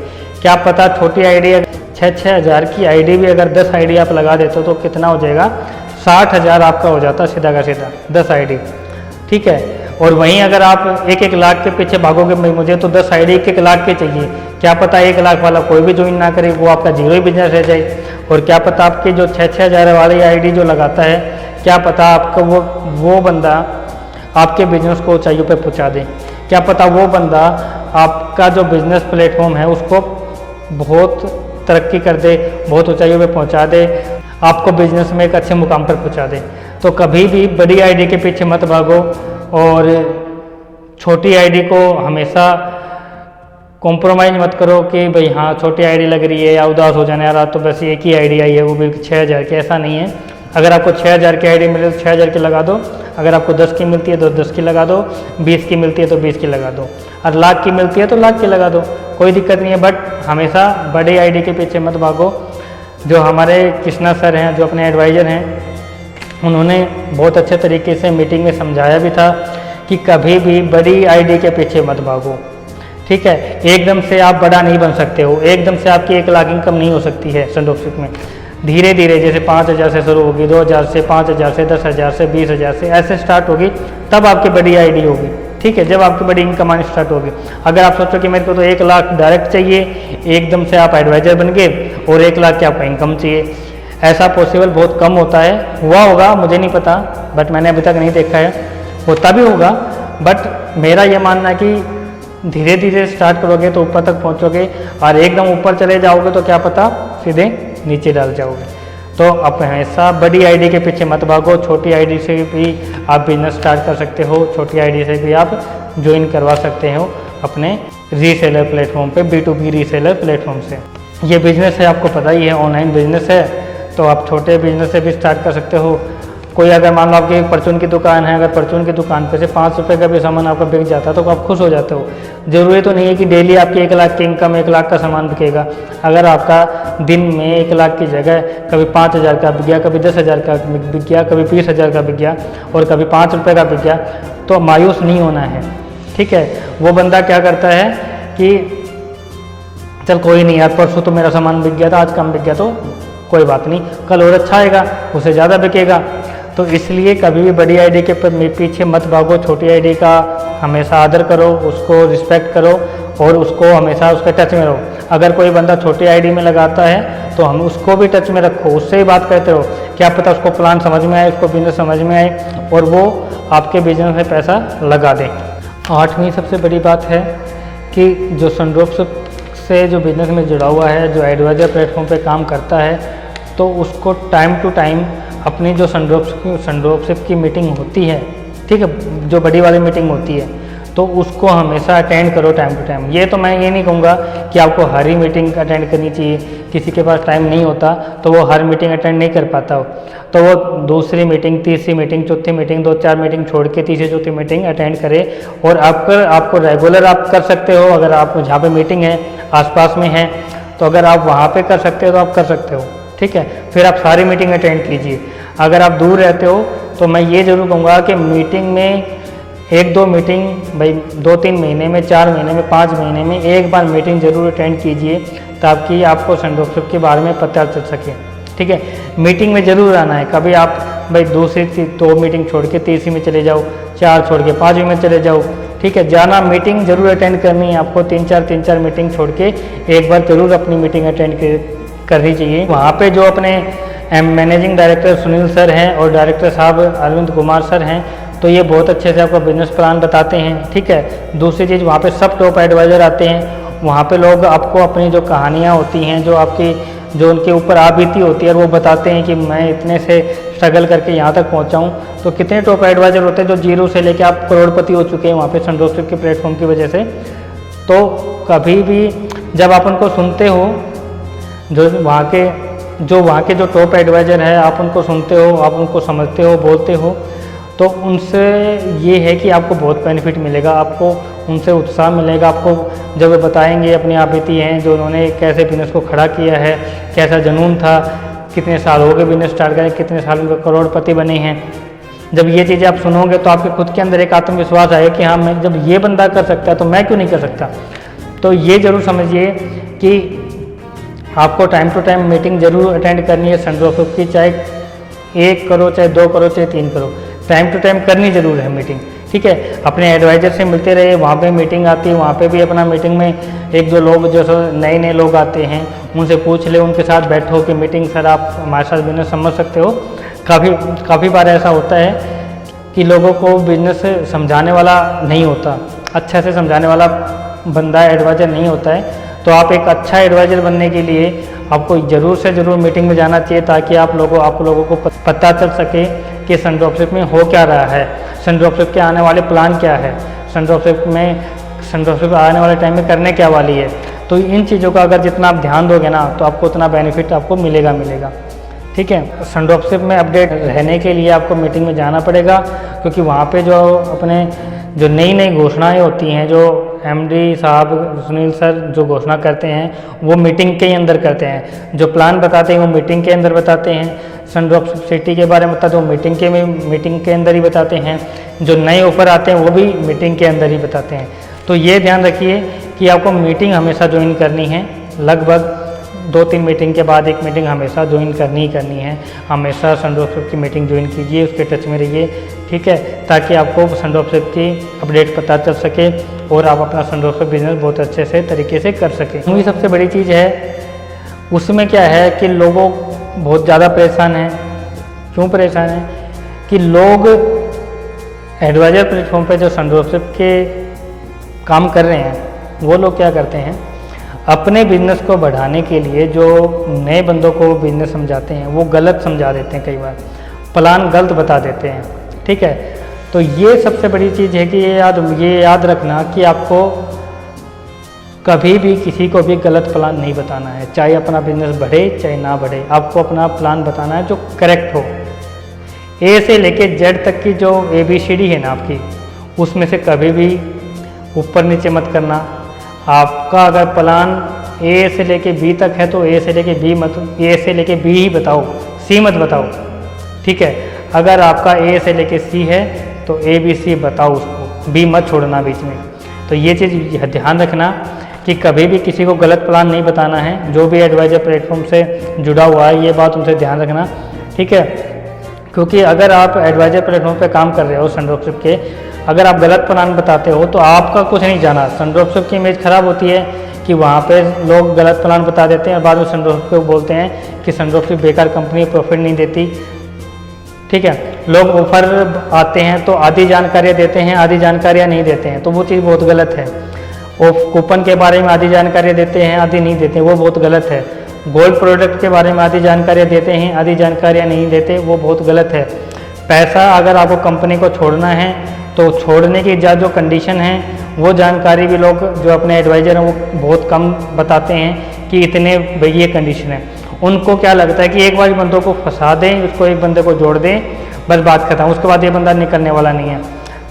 क्या पता छोटी आईडी 6-6 हज़ार की आईडी भी अगर 10 आईडी आप लगा देते हो तो कितना हो जाएगा, 60,000 आपका हो जाता सीधा का सीधा 10 आईडी, ठीक है। और वहीं अगर आप 1-1 लाख के पीछे भागोगे, मुझे तो 10 आईडी 1-1 लाख के चाहिए, क्या पता 1 लाख वाला कोई भी ज्वाइन ना करे, वो आपका जीरो ही बिजनेस रह जाए। और क्या पता आपके जो 6-6 हज़ार वाली आईडी जो लगाता है, क्या पता आपका वो बंदा आपके बिजनेस को ऊंचाइयों पे पहुंचा दे, क्या पता वो बंदा आपका जो बिजनेस प्लेटफॉर्म है उसको बहुत तरक्की कर दे, बहुत ऊंचाइयों पे पहुंचा दे, आपको बिजनेस में एक अच्छे मुकाम पर पहुंचा दे। तो कभी भी बड़ी आईडी के पीछे मत भागो और छोटी आईडी को हमेशा कॉम्प्रोमाइज़ मत करो कि भाई हाँ छोटी आईडी लग रही है या उदास हो जाने यार तो बस एक ही आईडी आई है वो भी 6,000 की, ऐसा नहीं है। अगर आपको 6,000 की आईडी मिले तो 6,000 की लगा दो, अगर आपको 10 की मिलती है तो 10 की लगा दो, 20 की मिलती है तो 20 की लगा दो, और लाख की मिलती है तो लाख की लगा दो, कोई दिक्कत नहीं है। बट हमेशा बड़े आईडी के पीछे मत भागो। जो हमारे कृष्णा सर हैं, जो अपने एडवाइज़र हैं, उन्होंने बहुत अच्छे तरीके से मीटिंग में समझाया भी था कि कभी भी बड़ी आईडी के पीछे मत भागो, ठीक है। एकदम से आप बड़ा नहीं बन सकते हो, एकदम से आपकी 1 लाख इनकम नहीं हो सकती है सन में। धीरे धीरे जैसे 5,000 से शुरू होगी, 2,000 से, 5,000 से, 10,000 से, 20,000 से, ऐसे स्टार्ट होगी, तब आपकी बड़ी आईडी होगी, ठीक है, जब आपकी बड़ी इनकम आनी स्टार्ट होगी। अगर आप सोचो कि मेरे को तो 1 लाख डायरेक्ट चाहिए, एकदम से आप एडवाइज़र बन गए और 1 लाख की आपका इनकम चाहिए, ऐसा पॉसिबल बहुत कम होता है। हुआ होगा मुझे नहीं पता, बट मैंने अभी तक नहीं देखा है, होता भी होगा। बट मेरा ये मानना है कि धीरे धीरे स्टार्ट करोगे तो ऊपर तक पहुंचोगे, और एकदम ऊपर चले जाओगे तो क्या पता सीधे नीचे डाल जाओगे। तो आप हमेशा बड़ी आईडी के पीछे मत भागो, छोटी आईडी से भी आप बिजनेस स्टार्ट कर सकते हो, छोटी आईडी से भी आप ज्वाइन करवा सकते हो अपने रीसेलर प्लेटफॉर्म पे, B2B रीसेलर प्लेटफॉर्म से। ये बिज़नेस है, आपको पता ही है, ऑनलाइन बिजनेस है, तो आप छोटे बिजनेस से भी स्टार्ट कर सकते हो। कोई अगर मान लो आपकी परचून की दुकान है, अगर परचून की दुकान पे से 5 रुपये का भी सामान आपका बिक जाता है तो आप खुश हो जाते हो। ज़रूरी तो नहीं है कि डेली आपकी 1 लाख की इनकम 1 लाख का सामान बिकेगा। अगर आपका दिन में 1 लाख की जगह कभी 5,000 का बिक गया, कभी 10,000 का बिक गया, कभी 20,000 का बिक गया और कभी 5 रुपये का बिक गया, तो मायूस नहीं होना है, ठीक है। वो बंदा क्या करता है कि चल कोई नहीं यार, परसों तो मेरा सामान बिक गया था, आज कम बिक गया तो कोई बात नहीं, कल और अच्छा आएगा, उसे ज़्यादा बिकेगा। तो इसलिए कभी भी बड़ी आईडी के पीछे मत भागो, छोटी आईडी का हमेशा आदर करो, उसको रिस्पेक्ट करो और उसको हमेशा उसके टच में रहो। अगर कोई बंदा छोटी आईडी में लगाता है तो हम उसको भी टच में रखो, उससे ही बात करते रहो, क्या पता उसको प्लान समझ में आए, उसको बिजनेस समझ में आए और वो आपके बिजनेस में पैसा लगा दे। 8वीं सबसे बड़ी बात है कि जो सनड्रॉपशिप से जो बिज़नेस में जुड़ा हुआ है, जो एडवाइज़र प्लेटफॉर्म पे काम करता है, तो उसको टाइम टू टाइम अपनी जो सनड्रॉपशिप की मीटिंग होती है, ठीक है, जो बड़ी वाली मीटिंग होती है, तो उसको हमेशा अटेंड करो टाइम टू टाइम। ये तो मैं ये नहीं कहूँगा कि आपको हर ही मीटिंग अटेंड करनी चाहिए, किसी के पास टाइम नहीं होता तो वो हर मीटिंग अटेंड नहीं कर पाता हो, तो वो दूसरी मीटिंग, तीसरी मीटिंग, चौथी मीटिंग, 2-4 मीटिंग छोड़ के तीसरी चौथी मीटिंग अटेंड करे। और आपको रेगुलर आप कर सकते हो, अगर आप जहाँ पे मीटिंग है आसपास में है तो अगर आप वहाँ पे कर सकते हो तो आप कर सकते हो, ठीक है। फिर आप सारी मीटिंग अटेंड कीजिए। अगर आप दूर रहते हो तो मैं ये ज़रूर कहूँगा कि मीटिंग में 1-2 मीटिंग भाई 2-3 महीने में, 4 महीने में, 5 महीने में एक बार मीटिंग ज़रूर अटेंड कीजिए, ताकि आपको सनड्रॉपशिप के बारे में पता चल सके, ठीक है। मीटिंग में ज़रूर आना है, कभी आप भाई दूसरी 2 मीटिंग छोड़ के तीसरी में चले जाओ, 4 छोड़ के 5वीं में चले जाओ, ठीक है। जाना, मीटिंग ज़रूर अटेंड करनी है आपको, 3-4 मीटिंग छोड़ के एक बार ज़रूर अपनी मीटिंग अटेंड करनी चाहिए। वहाँ पे जो अपने मैनेजिंग डायरेक्टर सुनील सर हैं और डायरेक्टर साहब अरविंद कुमार सर हैं, तो ये बहुत अच्छे से आपको बिजनेस प्लान बताते हैं, ठीक है। दूसरी चीज़, वहाँ पे सब टॉप एडवाइज़र आते हैं, वहाँ पे लोग आपको अपनी जो कहानियाँ होती हैं, जो उनके ऊपर आ बीती होती है, वो बताते हैं कि मैं इतने से स्ट्रगल करके यहाँ तक पहुँचा हूँ। तो कितने टॉप एडवाइज़र होते हैं जो जीरो से लेके आप करोड़पति हो चुके हैं वहाँ पे सनड्रॉपशिप के प्लेटफॉर्म की वजह से। तो कभी भी जब आप उनको सुनते हो जो वहाँ के जो टॉप एडवाइज़र है, आप उनको सुनते हो, आप उनको समझते हो, बोलते हो, तो उनसे ये है कि आपको बहुत बेनिफिट मिलेगा, आपको उनसे उत्साह मिलेगा। आपको जब वे बताएंगे अपनी आप बीती हैं, जो उन्होंने कैसे बिज़नेस को खड़ा किया है, कैसा जुनून था, कितने साल हो गए बिज़नेस स्टार्ट करें, कितने साल में करोड़पति बने हैं। जब ये चीज़ें आप सुनोगे तो आपके खुद के अंदर एक आत्मविश्वास आएगा कि हाँ, मैं जब ये बंदा कर सकता है तो मैं क्यों नहीं कर सकता। तो ये ज़रूर समझिए कि आपको टाइम टू टाइम मीटिंग ज़रूर अटेंड करनी है सनड्रॉपशिप की, चाहे 1 करो, चाहे 2 करो, चाहे 3 करो, टाइम टू टाइम करनी ज़रूर है मीटिंग। ठीक है, अपने एडवाइज़र से मिलते रहे, वहाँ पे मीटिंग आती है, वहाँ पे भी अपना मीटिंग में एक जो लोग जो नए नए लोग आते हैं उनसे पूछ ले, उनके साथ बैठो कि मीटिंग सर आप हमारे साथ बिजनेस समझ सकते हो। काफ़ी बार ऐसा होता है कि लोगों को बिजनेस समझाने वाला नहीं होता, अच्छे से समझाने वाला बंदा एडवाइज़र नहीं होता है। तो आप एक अच्छा एडवाइज़र बनने के लिए आपको ज़रूर से ज़रूर मीटिंग में जाना चाहिए, ताकि आप लोगों को पता चल सके कि सनड्रॉपशिप में हो क्या रहा है, सनड्रॉपशिप के आने वाले प्लान क्या है, सनड्रॉपशिप आने वाले टाइम में करने क्या वाली है। तो इन चीज़ों का अगर जितना आप ध्यान दोगे ना, तो आपको उतना बेनिफिट आपको मिलेगा। ठीक है, सनड्रॉपशिप में अपडेट रहने के लिए आपको मीटिंग में जाना पड़ेगा, क्योंकि वहाँ पे जो नई नई घोषणाएं होती हैं, जो एमडी साहब सुनील सर जो घोषणा करते हैं वो मीटिंग के ही अंदर करते हैं, जो प्लान बताते हैं वो मीटिंग के अंदर बताते हैं, सनड्रॉपशिप सिटी के बारे में बताते हैं वो मीटिंग के अंदर ही बताते हैं, जो नए ऑफर आते हैं वो भी मीटिंग के अंदर ही बताते हैं। तो ये ध्यान रखिए कि आपको मीटिंग हमेशा ज्वाइन करनी है, लगभग 2-3 मीटिंग के बाद एक मीटिंग हमेशा ज्वाइन करनी है। हमेशा सनड्रॉपशिप की मीटिंग ज्वाइन कीजिए, उसके टच में रहिए। ठीक है, ताकि आपको सनड्रॉपशिप की अपडेट पता चल सके और आप अपना सनड्रॉपशिप बिजनेस बहुत अच्छे से तरीके से कर सकें। वही सबसे बड़ी चीज़ है, उसमें क्या है कि लोगों बहुत ज़्यादा परेशान हैं। क्यों परेशान हैं कि लोग एडवाइज़र प्लेटफॉर्म पे जो सनड्रॉपशिप के काम कर रहे हैं, वो लोग क्या करते हैं, अपने बिजनेस को बढ़ाने के लिए जो नए बंदों को बिजनेस समझाते हैं वो गलत समझा देते हैं, कई बार प्लान गलत बता देते हैं। ठीक है, तो ये सबसे बड़ी चीज़ है कि ये याद रखना कि आपको कभी भी किसी को भी गलत प्लान नहीं बताना है, चाहे अपना बिजनेस बढ़े चाहे ना बढ़े। आपको अपना प्लान बताना है जो करेक्ट हो। ए से लेके जेड तक की जो ABCD है ना आपकी, उसमें से कभी भी ऊपर नीचे मत करना। आपका अगर प्लान A से लेके B तक है तो A से लेके B ही बताओ, C मत बताओ। ठीक है, अगर आपका A से लेके C है तो ABC बताओ उसको, B मत छोड़ना बीच में। तो ये चीज़ ध्यान रखना कि कभी भी किसी को गलत प्लान नहीं बताना है। जो भी एडवाइज़र प्लेटफॉर्म से जुड़ा हुआ है, ये बात उनसे ध्यान रखना। ठीक है, क्योंकि अगर आप एडवाइज़र प्लेटफॉर्म पे काम कर रहे हो सनड्रॉपशिप के, अगर आप गलत प्लान बताते हो तो आपका कुछ नहीं जाना। सनड्रॉपशिप की इमेज ख़राब होती है कि वहाँ पे लोग गलत प्लान बता देते हैं और बाद में सनड्रॉपशिप को बोलते हैं कि सनड्रॉपशिप बेकार कंपनी, प्रॉफिट नहीं देती। ठीक है, लोग ऑफर आते हैं तो आधी जानकारियाँ देते हैं, आधी जानकारियाँ नहीं देते हैं, तो वो चीज़ बहुत गलत है। और कूपन के बारे में आधी जानकारियाँ देते हैं, आधी नहीं देते, वो बहुत गलत है। गोल्ड प्रोडक्ट के बारे में आधी जानकारियाँ देते हैं, आधी जानकारियाँ नहीं देते, वो बहुत गलत है। पैसा अगर आपको कंपनी को छोड़ना है तो छोड़ने की जो कंडीशन है वो जानकारी भी लोग जो अपने एडवाइज़र हैं वो बहुत कम बताते हैं कि इतने भाई ये कंडीशन है। उनको क्या लगता है कि एक बार बंदों को फंसा दें, उसको एक बंदे को जोड़ दें, बस बात खत्म, उसके बाद ये बंदा निकलने वाला नहीं है।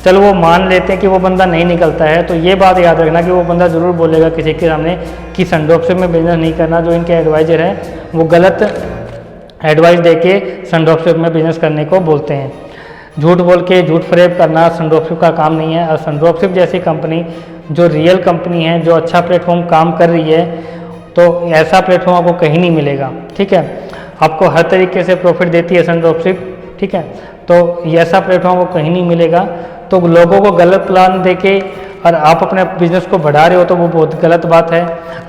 चलो वो मान लेते हैं कि वो बंदा नहीं निकलता है, तो ये बात याद रखना कि वो बंदा ज़रूर बोलेगा किसी के सामने कि सनड्रॉपशिप में बिजनेस नहीं करना। जो इनके एडवाइज़र हैं वो गलत एडवाइस दे के सनड्रॉपशिप में बिजनेस करने को बोलते हैं। झूठ बोल के झूठ फरेब करना सनड्रॉपशिप का काम नहीं है। और सनड्रॉपशिप जैसी कंपनी जो रियल कंपनी है, जो अच्छा प्लेटफॉर्म काम कर रही है, तो ऐसा प्लेटफॉर्म आपको कहीं नहीं मिलेगा। ठीक है, आपको हर तरीके से प्रॉफिट देती है सनड्रॉपशिप। ठीक है, तो ये ऐसा प्लेटफॉर्म आपको कहीं नहीं मिलेगा। तो लोगों को गलत प्लान देके और आप अपने बिजनेस को बढ़ा रहे हो तो वो बहुत गलत बात है।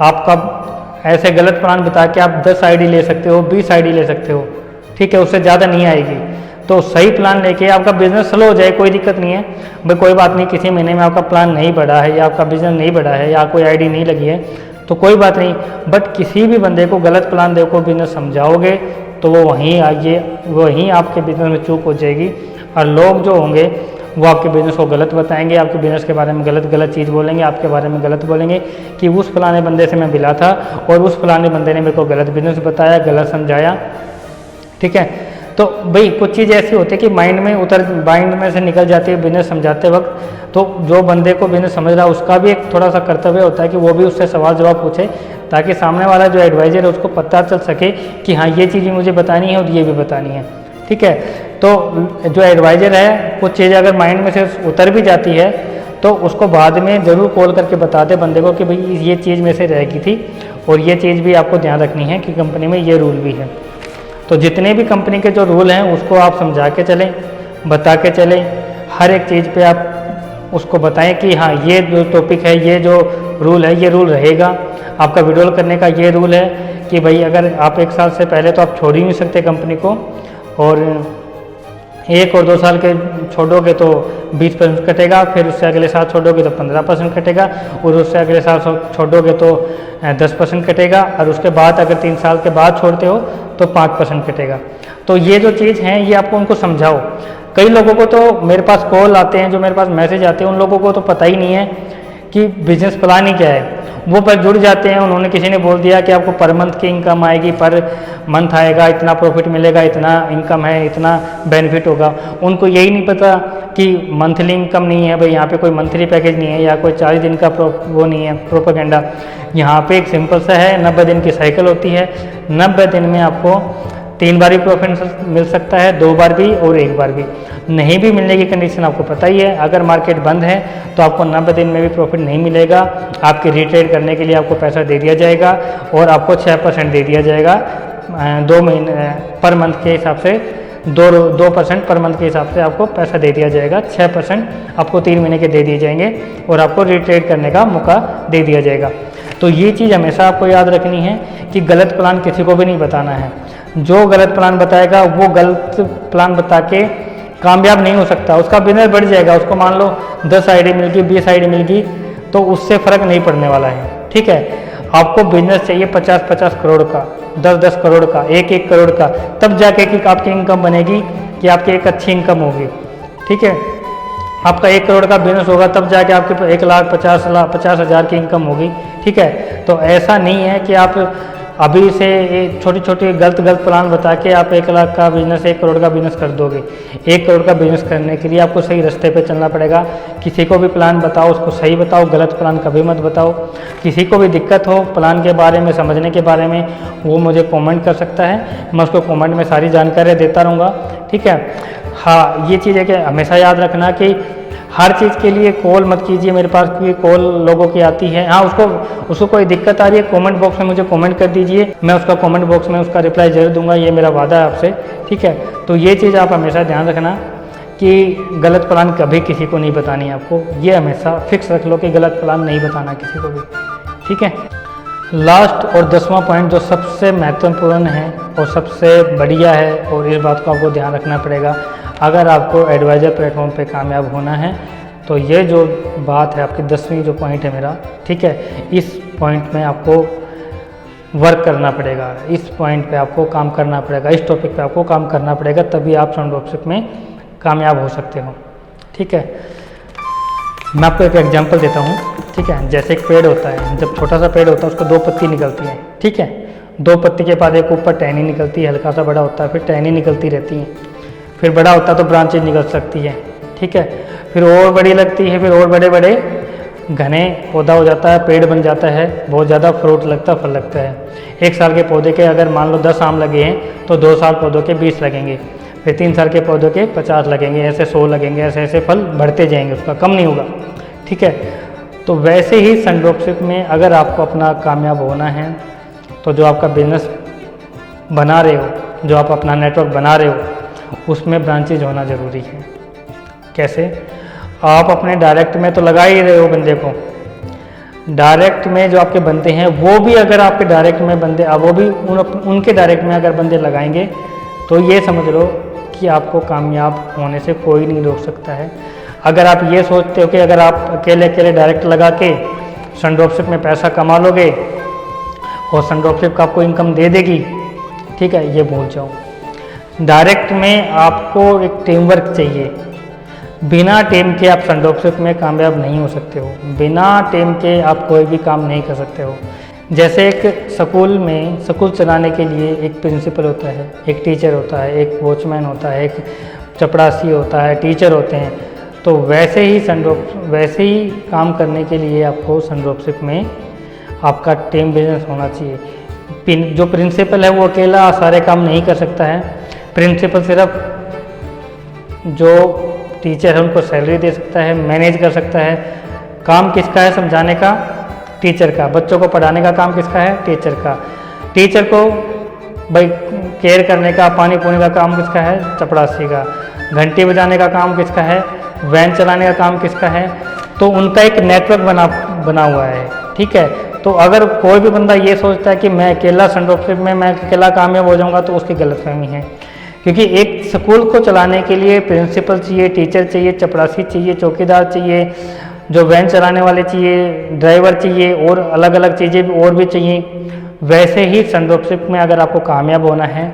आपका ऐसे गलत प्लान बता के आप 10 आईडी ले सकते हो, 20 आईडी ले सकते हो। ठीक है, उससे ज़्यादा नहीं आएगी। तो सही प्लान लेके आपका बिजनेस स्लो हो जाए कोई दिक्कत नहीं है भाई, कोई बात नहीं। किसी महीने में आपका प्लान नहीं बढ़ा है या आपका बिजनेस नहीं बढ़ा है या कोई आईडी नहीं लगी है तो कोई बात नहीं, बट किसी भी बंदे को गलत प्लान देकर बिजनेस समझाओगे तो वो वहीं आपके बिजनेस में चूक हो जाएगी। और लोग जो होंगे वो आपके बिज़नेस को गलत बताएंगे, आपके बिज़नेस के बारे में गलत चीज़ बोलेंगे, आपके बारे में गलत बोलेंगे कि उस फलाने बंदे से मैं मिला था और उस फलाने बंदे ने मेरे को गलत बिज़नेस बताया, गलत समझाया। ठीक है, तो भाई कुछ चीज़ ऐसी होती है कि माइंड में से निकल जाती है बिज़नेस समझाते वक्त। तो जो बंदे को बिज़नेस समझ रहा है उसका भी एक थोड़ा सा कर्तव्य होता है कि वो भी उससे सवाल जवाब पूछे, ताकि सामने वाला जो एडवाइज़र है उसको पता चल सके कि हाँ ये चीज़ मुझे बतानी है और ये भी बतानी है। ठीक है, तो जो एडवाइज़र है कुछ चीज़ें अगर माइंड में से उतर भी जाती है तो उसको बाद में ज़रूर कॉल करके बता दे बंदे को कि भाई ये चीज़ में से रह गई थी और ये चीज़ भी आपको ध्यान रखनी है कि कंपनी में ये रूल भी है। तो जितने भी कंपनी के जो रूल हैं उसको आप समझा के चलें, बता के चलें, हर एक चीज़ पे आप उसको बताएं कि हाँ ये जो टॉपिक है, ये जो रूल है, ये रूल रहेगा। आपका विड्रॉल करने का ये रूल है कि भाई अगर आप 1 साल से पहले तो आप छोड़ ही नहीं सकते कंपनी को, और 1 और 2 साल के छोड़ोगे तो 20% कटेगा, फिर उससे अगले साल छोड़ोगे तो 15% कटेगा, और उससे अगले साल छोड़ोगे तो 10% कटेगा, और उसके बाद अगर 3 साल के बाद छोड़ते हो तो 5% कटेगा। तो ये जो चीज़ हैं ये आपको उनको समझाओ। कई लोगों को तो मेरे पास कॉल आते हैं, जो मेरे पास मैसेज आते हैं, उन लोगों को तो पता ही नहीं है कि बिजनेस प्लान ही क्या है। वो पर जुड़ जाते हैं, उन्होंने किसी ने बोल दिया कि आपको पर मंथ की इनकम आएगी, पर मंथ आएगा, इतना प्रॉफिट मिलेगा, इतना इनकम है, इतना बेनिफिट होगा। उनको यही नहीं पता कि मंथली इनकम नहीं है, भाई यहाँ पे कोई मंथली पैकेज नहीं है या कोई 40 दिन का वो नहीं है प्रोपेगेंडा। यहाँ पे एक सिंपल सा है, 90 दिन की साइकिल होती है। 90 दिन में आपको 3 बार भी प्रॉफिट मिल सकता है, 2 बार भी और 1 बार भी। नहीं भी मिलने की कंडीशन आपको पता ही है, अगर मार्केट बंद है तो आपको 90 दिन में भी प्रॉफिट नहीं मिलेगा। आपके रिट्रेड करने के लिए आपको पैसा दे दिया जाएगा और आपको 6% दे दिया जाएगा 2 महीने पर मंथ के हिसाब से, 2% पर मंथ के हिसाब से आपको पैसा दे दिया जाएगा। 6% आपको 3 महीने के दे दिए जाएंगे और आपको रिट्रेड करने का मौका दे दिया जाएगा। तो ये चीज़ हमेशा आपको याद रखनी है कि गलत प्लान किसी को भी नहीं बताना है। जो गलत प्लान बताएगा वो गलत प्लान बता के कामयाब नहीं हो सकता। उसका बिजनेस बढ़ जाएगा, उसको मान लो 10 आईडी मिल गई, 20 आईडी मिल गई, तो उससे फ़र्क नहीं पड़ने वाला है। ठीक है, आपको बिजनेस चाहिए 50-50 करोड़ का, 10-10 करोड़ का, 1-1 करोड़ का, तब जाके कि आपकी इनकम बनेगी, कि आपकी एक अच्छी इनकम होगी। ठीक है, आपका 1 करोड़ का बिजनेस होगा तब जाके आपके 1,50,000 की इनकम होगी। ठीक है, तो ऐसा नहीं है कि आप अभी से छोटी छोटी गलत प्लान बता के आप 1 लाख का बिजनेस, 1 करोड़ का बिजनेस कर दोगे। 1 करोड़ का बिजनेस करने के लिए आपको सही रास्ते पे चलना पड़ेगा। किसी को भी प्लान बताओ, उसको सही बताओ, गलत प्लान कभी मत बताओ। किसी को भी दिक्कत हो प्लान के बारे में, समझने के बारे में, वो मुझे कमेंट कर सकता है, मैं उसको कमेंट में सारी जानकारी देता रहूँगा। ठीक है, हाँ ये चीज़ है कि हमेशा याद रखना कि हर चीज़ के लिए कॉल मत कीजिए मेरे पास, क्योंकि कॉल लोगों की आती है। हाँ, उसको कोई दिक्कत आ रही है कमेंट बॉक्स में मुझे कमेंट कर दीजिए, मैं उसका कमेंट बॉक्स में उसका रिप्लाई जरूर दूंगा, ये मेरा वादा है आपसे। ठीक है, तो ये चीज़ आप हमेशा ध्यान रखना कि गलत प्लान कभी किसी को नहीं बतानी है आपको। ये हमेशा फिक्स रख लो कि गलत प्लान नहीं बताना किसी को भी। ठीक है, लास्ट और 10वां पॉइंट जो सबसे महत्वपूर्ण है और सबसे बढ़िया है, और इस बात को आपको ध्यान रखना पड़ेगा अगर आपको एडवाइज़र प्लेटफॉर्म पे कामयाब होना है। तो ये जो बात है आपकी 10वीं जो पॉइंट है मेरा, ठीक है, इस पॉइंट में आपको वर्क करना पड़ेगा, इस पॉइंट पे आपको काम करना पड़ेगा, इस टॉपिक पे आपको काम करना पड़ेगा, तभी आप ड्रॉपशिप में कामयाब हो सकते हो। ठीक है, मैं आपको एक एग्जांपल देता हूँ। ठीक है, जैसे एक पेड़ होता है, जब छोटा सा पेड़ होता है उसको 2 पत्ती निकलती हैं। ठीक है, 2 पत्ती के बाद एक ऊपर टहनी निकलती है, हल्का सा बड़ा होता है, फिर टहनी निकलती रहती है, फिर बड़ा होता है तो ब्रांचेज निकल सकती है। ठीक है, फिर और बड़ी लगती है, फिर और बड़े बड़े घने पौधा हो जाता है, पेड़ बन जाता है, बहुत ज़्यादा फ्रूट लगता है, फल लगता है। 1 साल के पौधे के अगर मान लो 10 आम लगे हैं तो 2 साल पौधों के 20 लगेंगे, फिर 3 साल के पौधों के 50 लगेंगे, ऐसे 100 लगेंगे, ऐसे ऐसे फल बढ़ते जाएंगे, उसका कम नहीं होगा। ठीक है, तो वैसे ही ड्रॉपशिप में अगर आपको अपना कामयाब होना है तो जो आपका बिजनेस बना रहे हो, जो आप अपना नेटवर्क बना रहे हो, उसमें ब्रांचेज होना ज़रूरी है। कैसे? आप अपने डायरेक्ट में तो लगा ही रहे हो बंदे को, डायरेक्ट में जो आपके बंदे हैं वो भी अगर आपके डायरेक्ट में बंदे, वो भी उनके डायरेक्ट में अगर बंदे लगाएंगे तो ये समझ लो कि आपको कामयाब होने से कोई नहीं रोक सकता है। अगर आप ये सोचते हो कि अगर आप अकेले अकेले डायरेक्ट लगा के ड्रॉपशिप में पैसा कमा लोगे और ड्रॉपशिप का आपको इनकम दे देगी, ठीक है, ये भूल जाओ। डायरेक्ट में आपको एक टीम वर्क चाहिए। बिना टीम के आप संडोपशिप में कामयाब नहीं हो सकते हो, बिना टीम के आप कोई भी काम नहीं कर सकते हो। जैसे एक स्कूल में, स्कूल चलाने के लिए एक प्रिंसिपल होता है, एक टीचर होता है, एक वॉचमैन होता है, एक चपरासी होता है, टीचर होते हैं। तो वैसे ही काम करने के लिए आपको संडोपशिप में आपका टीम बिजनेस होना चाहिए। जो प्रिंसिपल है वो अकेला सारे काम नहीं कर सकता है। प्रिंसिपल सिर्फ जो टीचर है उनको सैलरी दे सकता है, मैनेज कर सकता है। काम किसका है समझाने का? टीचर का। बच्चों को पढ़ाने का काम किसका है? टीचर का। टीचर को भाई केयर करने का, पानी पूने का काम किसका है? चपरासी का। घंटी बजाने का काम किसका है? वैन चलाने का काम किसका है? तो उनका एक नेटवर्क बना हुआ है, ठीक है। तो अगर कोई भी बंदा ये सोचता है कि मैं अकेला संडोपशिप में मैं अकेला कामयाब हो जाऊंगा, तो उसकी गलतफहमी है। क्योंकि एक स्कूल को चलाने के लिए प्रिंसिपल चाहिए, टीचर चाहिए, चपरासी चाहिए, चौकीदार चाहिए, जो वैन चलाने वाले चाहिए, ड्राइवर चाहिए, और अलग अलग चीज़ें भी और भी चाहिए। वैसे ही संडोपशिप में अगर आपको कामयाब होना है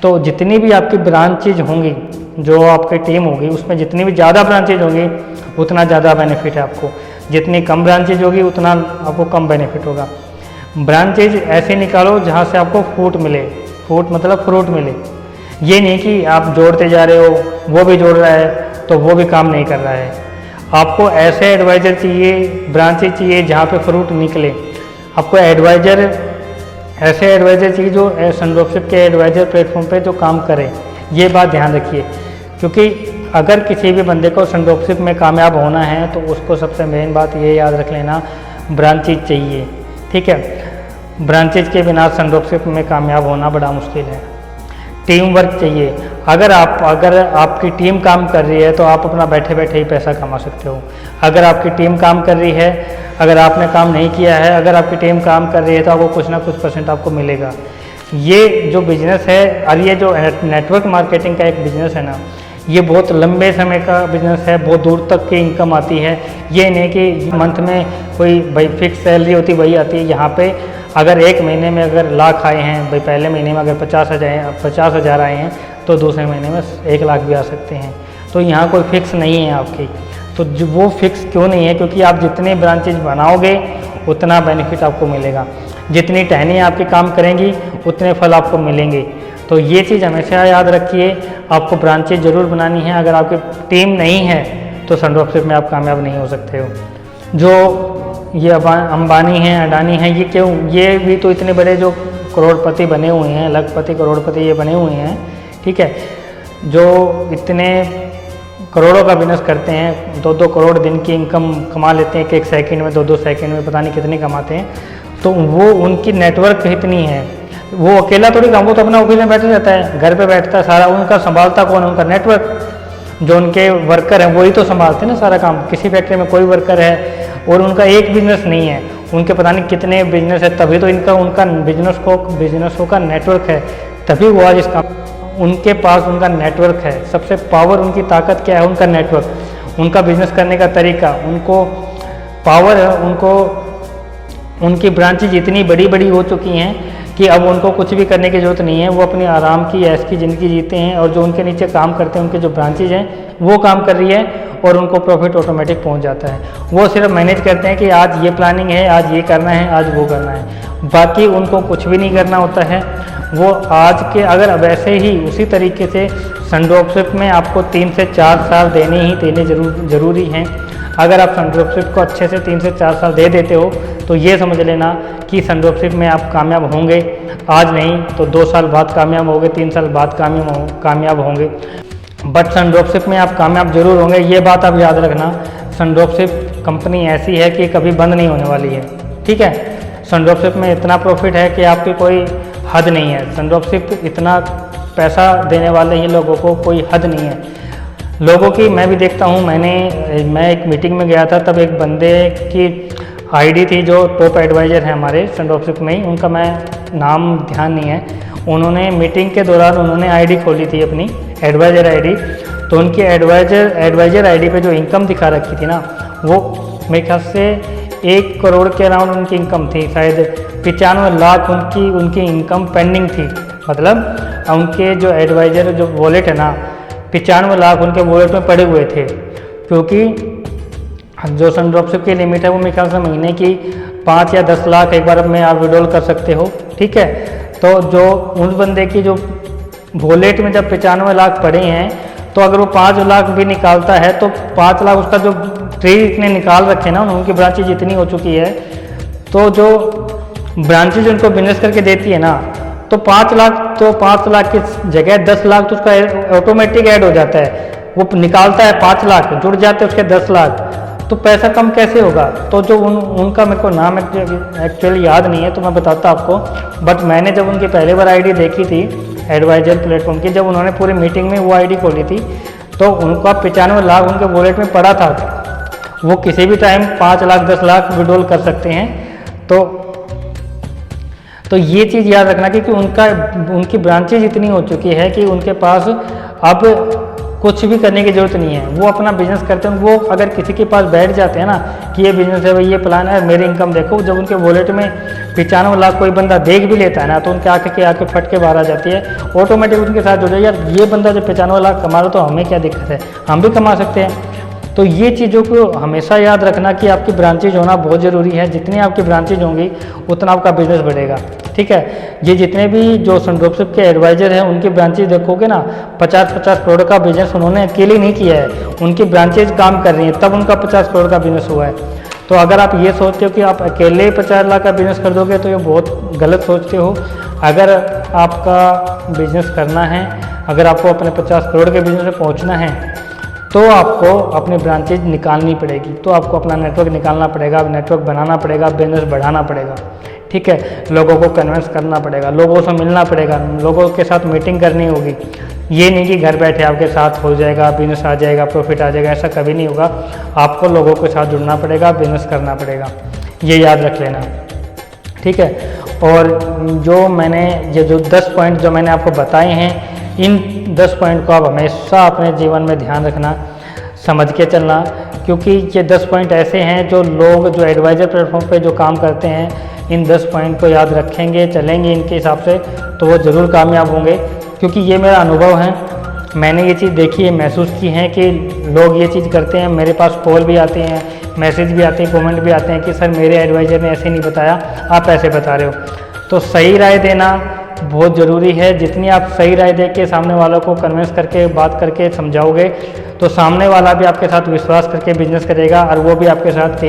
तो जितनी भी आपकी ब्रांचेज होंगी, जो आपकी टीम होगी, उसमें जितनी भी ज़्यादा ब्रांचेज होंगी उतना ज़्यादा बेनिफिट है आपको। जितनी कम ब्रांचेज होगी उतना आपको कम बेनिफिट होगा। ब्रांचेज ऐसे निकालो जहाँ से आपको फ्रूट मिले। फ्रूट मतलब फ्रूट मिले। ये नहीं कि आप जोड़ते जा रहे हो, वो भी जोड़ रहा है तो वो भी काम नहीं कर रहा है। आपको ऐसे एडवाइज़र चाहिए, ब्रांचेज चाहिए जहाँ पे फ्रूट निकले। आपको ऐसे एडवाइज़र चाहिए जो संडोपशिप के एडवाइज़र प्लेटफॉर्म पे जो काम करे। ये बात ध्यान रखिए, क्योंकि अगर किसी भी बंदे को संडोपशिप में कामयाब होना है तो उसको सबसे मेन बात ये याद रख लेना, ब्रांचेज चाहिए, ठीक है। ब्रांचेज के बिना संडोपशिप में कामयाब होना बड़ा मुश्किल है। टीम वर्क चाहिए। अगर आपकी टीम काम कर रही है तो आप अपना बैठे बैठे ही पैसा कमा सकते हो। अगर आपकी टीम काम कर रही है, अगर आपने काम नहीं किया है, अगर आपकी टीम काम कर रही है तो आपको कुछ ना कुछ % आपको मिलेगा। ये जो बिजनेस है, और ये जो नेटवर्क मार्केटिंग का एक बिजनेस है ना, ये बहुत लंबे समय का बिजनेस है, बहुत दूर तक की इनकम आती है। ये नहीं कि मंथ में कोई भाई फिक्स सैलरी होती वही आती है। यहाँ पे अगर एक महीने में अगर लाख आए हैं, भाई पहले महीने में अगर 50,000 आए हैं तो दूसरे महीने में 1 लाख भी आ सकते हैं। तो यहाँ कोई फिक्स नहीं है आपकी। तो वो फिक्स क्यों नहीं है? क्योंकि आप जितने ब्रांचेज बनाओगे उतना बेनिफिट आपको मिलेगा। जितनी टहनियाँ आपके काम करेंगी उतने फल आपको मिलेंगे। तो ये चीज़ हमेशा याद रखिए, आपको ब्रांचेज ज़रूर बनानी है। अगर आपकी टीम नहीं है तो संडोपशिप में आप कामयाब नहीं हो सकते हो। जो ये अंबानी हैं, अडानी हैं, ये क्यों? ये भी तो इतने बड़े जो करोड़पति बने हुए हैं, लखपति करोड़पति ये बने हुए हैं, ठीक है, जो इतने करोड़ों का बिजनेस करते हैं, 2-2 करोड़ दिन की इनकम कमा लेते हैं, एक सेकंड में, 2-2 सेकंड में, पता नहीं कितनी कमाते हैं। तो वो उनकी नेटवर्क इतनी है। वो अकेला थोड़ी काम, वो तो अपना ऑफिस में बैठे रहता है, घर पे बैठता है, सारा उनका संभालता कौन है? उनका नेटवर्क। जो उनके वर्कर हैं वही तो संभालते हैं ना सारा काम। किसी फैक्ट्री में कोई वर्कर है और उनका एक बिजनेस नहीं है, उनके पता नहीं कितने बिजनेस है, तभी तो उनका बिजनेसों का नेटवर्क है, तभी वो आज इस काम। उनके पास उनका नेटवर्क है। सबसे पावर, उनकी ताकत क्या है? उनका नेटवर्क, उनका बिजनेस करने का तरीका, उनको पावर है। उनकी ब्रांचेज इतनी बड़ी बड़ी हो चुकी हैं कि अब उनको कुछ भी करने की ज़रूरत नहीं है। वो अपनी आराम की, ऐश की ज़िंदगी जीते हैं, और जो उनके नीचे काम करते हैं, उनके जो ब्रांचेज हैं वो काम कर रही है और उनको प्रॉफिट ऑटोमेटिक पहुंच जाता है। वो सिर्फ मैनेज करते हैं कि आज ये प्लानिंग है, आज ये करना है, आज वो करना है, बाकी उनको कुछ भी नहीं करना होता है। वो आज के अगर वैसे ही उसी तरीके से संडोपशिप में आपको 3 से 4 साल देने ज़रूरी हैं। अगर आप संडोपशिप को अच्छे से 3 से 4 साल दे देते हो तो ये समझ लेना कि संडोपशिप में आप कामयाब होंगे। आज नहीं तो 2 साल बाद कामयाब होंगे, 3 साल बाद कामयाब होंगे, बट संडोपशिप में आप कामयाब जरूर होंगे। ये बात आप याद रखना। संडोपशिप कंपनी ऐसी है कि कभी बंद नहीं होने वाली है, ठीक है। संडोपशिप में इतना प्रॉफिट है कि आपकी कोई हद नहीं है। संडोपशिप इतना पैसा देने वाले ही लोगों को कोई हद नहीं है। लोगों की मैं भी देखता हूँ। मैं एक मीटिंग में गया था, तब एक बंदे की आईडी थी जो टॉप एडवाइज़र है हमारे संडोपशिप में ही, उनका मैं नाम ध्यान नहीं है। उन्होंने मीटिंग के दौरान उन्होंने आईडी खोली थी अपनी एडवाइज़र आईडी। तो उनकी एडवाइज़र आईडी पे जो इनकम दिखा रखी थी ना, वो मेरे ख्याल से 1 करोड़ के अराउंड उनकी इनकम थी। शायद 95 लाख उनकी इनकम पेंडिंग थी। मतलब उनके जो एडवाइज़र जो वॉलेट है ना 95 लाख उनके वॉलेट में पड़े हुए थे, क्योंकि जो सन ड्रॉपशिप की लिमिट है वो मेरे ख्याल से महीने की 5 या 10 लाख एक बार में आप विड्रॉल कर सकते हो। ठीक है, तो जो उस बंदे की जो वॉलेट में जब 95 लाख पड़े हैं, तो अगर वो 5 लाख भी निकालता है तो 5 लाख उसका जो ट्रेड इतने निकाल रखे ना, उनकी ब्रांचेज इतनी हो चुकी है, तो जो ब्रांचेज उनको बिजनेस करके देती है ना, तो 5 लाख की जगह 10 लाख तो उसका ऑटोमेटिक ऐड हो जाता है। वो निकालता है 5 लाख, जुड़ जाते हैं उसके 10 लाख, तो पैसा कम कैसे होगा। तो जो उनका मेरे को नाम एक्चुअली याद नहीं है, तो मैं बताता आपको। बट मैंने जब उनकी पहली बार आईडी देखी थी एडवाइजर प्लेटफॉर्म की, जब उन्होंने पूरी मीटिंग में वो आईडी खोली थी, तो उनका 95 लाख उनके वॉलेट में पड़ा था। वो किसी भी टाइम 5 लाख 10 लाख विड्रॉल कर सकते हैं। तो ये चीज़ याद रखना कि उनकी ब्रांचेज इतनी हो चुकी है कि उनके पास अब कुछ भी करने की ज़रूरत नहीं है। वो अपना बिजनेस करते हैं। वो अगर किसी के पास बैठ जाते हैं ना कि ये बिजनेस है भाई, ये प्लान है, मेरी इनकम देखो, जब उनके वॉलेट में 95 लाख कोई बंदा देख भी लेता है ना, तो उनके आके फट के बाहर आ जाती है। ऑटोमेटिक उनके साथ जुड़ जाए, यार ये बंदा जब 95 लाख कमा रहा तो हमें क्या दिक्कत है, हम भी कमा सकते हैं। तो ये चीज़ों को हमेशा याद रखना कि आपकी ब्रांचेज होना बहुत ज़रूरी है। जितनी आपकी ब्रांचेज होंगी उतना आपका बिजनेस बढ़ेगा। ठीक है, ये जितने भी जो सन ड्रॉपशिप के एडवाइज़र हैं उनकी ब्रांचेज देखोगे ना, 50-50 करोड़ का बिजनेस उन्होंने अकेले नहीं किया है, उनकी ब्रांचेज काम कर रही हैं, तब उनका 50 करोड़ का बिजनेस हुआ है। तो अगर आप ये सोचते हो कि आप अकेले 50 लाख का बिजनेस कर दोगे, तो ये बहुत गलत सोचते हो। अगर आपका बिजनेस करना है, अगर आपको अपने 50 करोड़ के बिजनेस में पहुँचना है, तो आपको अपनी ब्रांचेज निकालनी पड़ेगी। तो आपको अपना नेटवर्क निकालना पड़ेगा, नेटवर्क बनाना पड़ेगा, बिजनेस बढ़ाना पड़ेगा। ठीक है, लोगों को कन्विंस करना पड़ेगा, लोगों से मिलना पड़ेगा, लोगों के साथ मीटिंग करनी होगी। ये नहीं कि घर बैठे आपके साथ हो जाएगा, बिजनेस आ जाएगा, प्रॉफिट आ जाएगा, ऐसा कभी नहीं होगा। आपको लोगों के साथ जुड़ना पड़ेगा, बिजनेस करना पड़ेगा, ये याद रख लेना। ठीक है, और ये जो 10 पॉइंट जो मैंने आपको बताए हैं, इन 10 पॉइंट को आप हमेशा अपने जीवन में ध्यान रखना, समझ के चलना, क्योंकि ये 10 पॉइंट ऐसे हैं जो लोग जो एडवाइज़र प्लेटफॉर्म पे जो काम करते हैं, इन 10 पॉइंट को याद रखेंगे, चलेंगे इनके हिसाब से, तो वो ज़रूर कामयाब होंगे। क्योंकि ये मेरा अनुभव है, मैंने ये चीज़ देखी है, महसूस की है कि लोग ये चीज़ करते हैं। मेरे पास कॉल भी आते हैं, मैसेज भी आते हैं, कमेंट भी आते हैं कि सर मेरे एडवाइज़र ने ऐसे नहीं बताया, आप ऐसे बता रहे हो। तो सही राय देना बहुत ज़रूरी है। जितनी आप सही राय दे के सामने वालों को कन्विंस करके, बात करके समझाओगे, तो सामने वाला भी आपके साथ विश्वास करके बिजनेस करेगा, और वो भी आपके साथ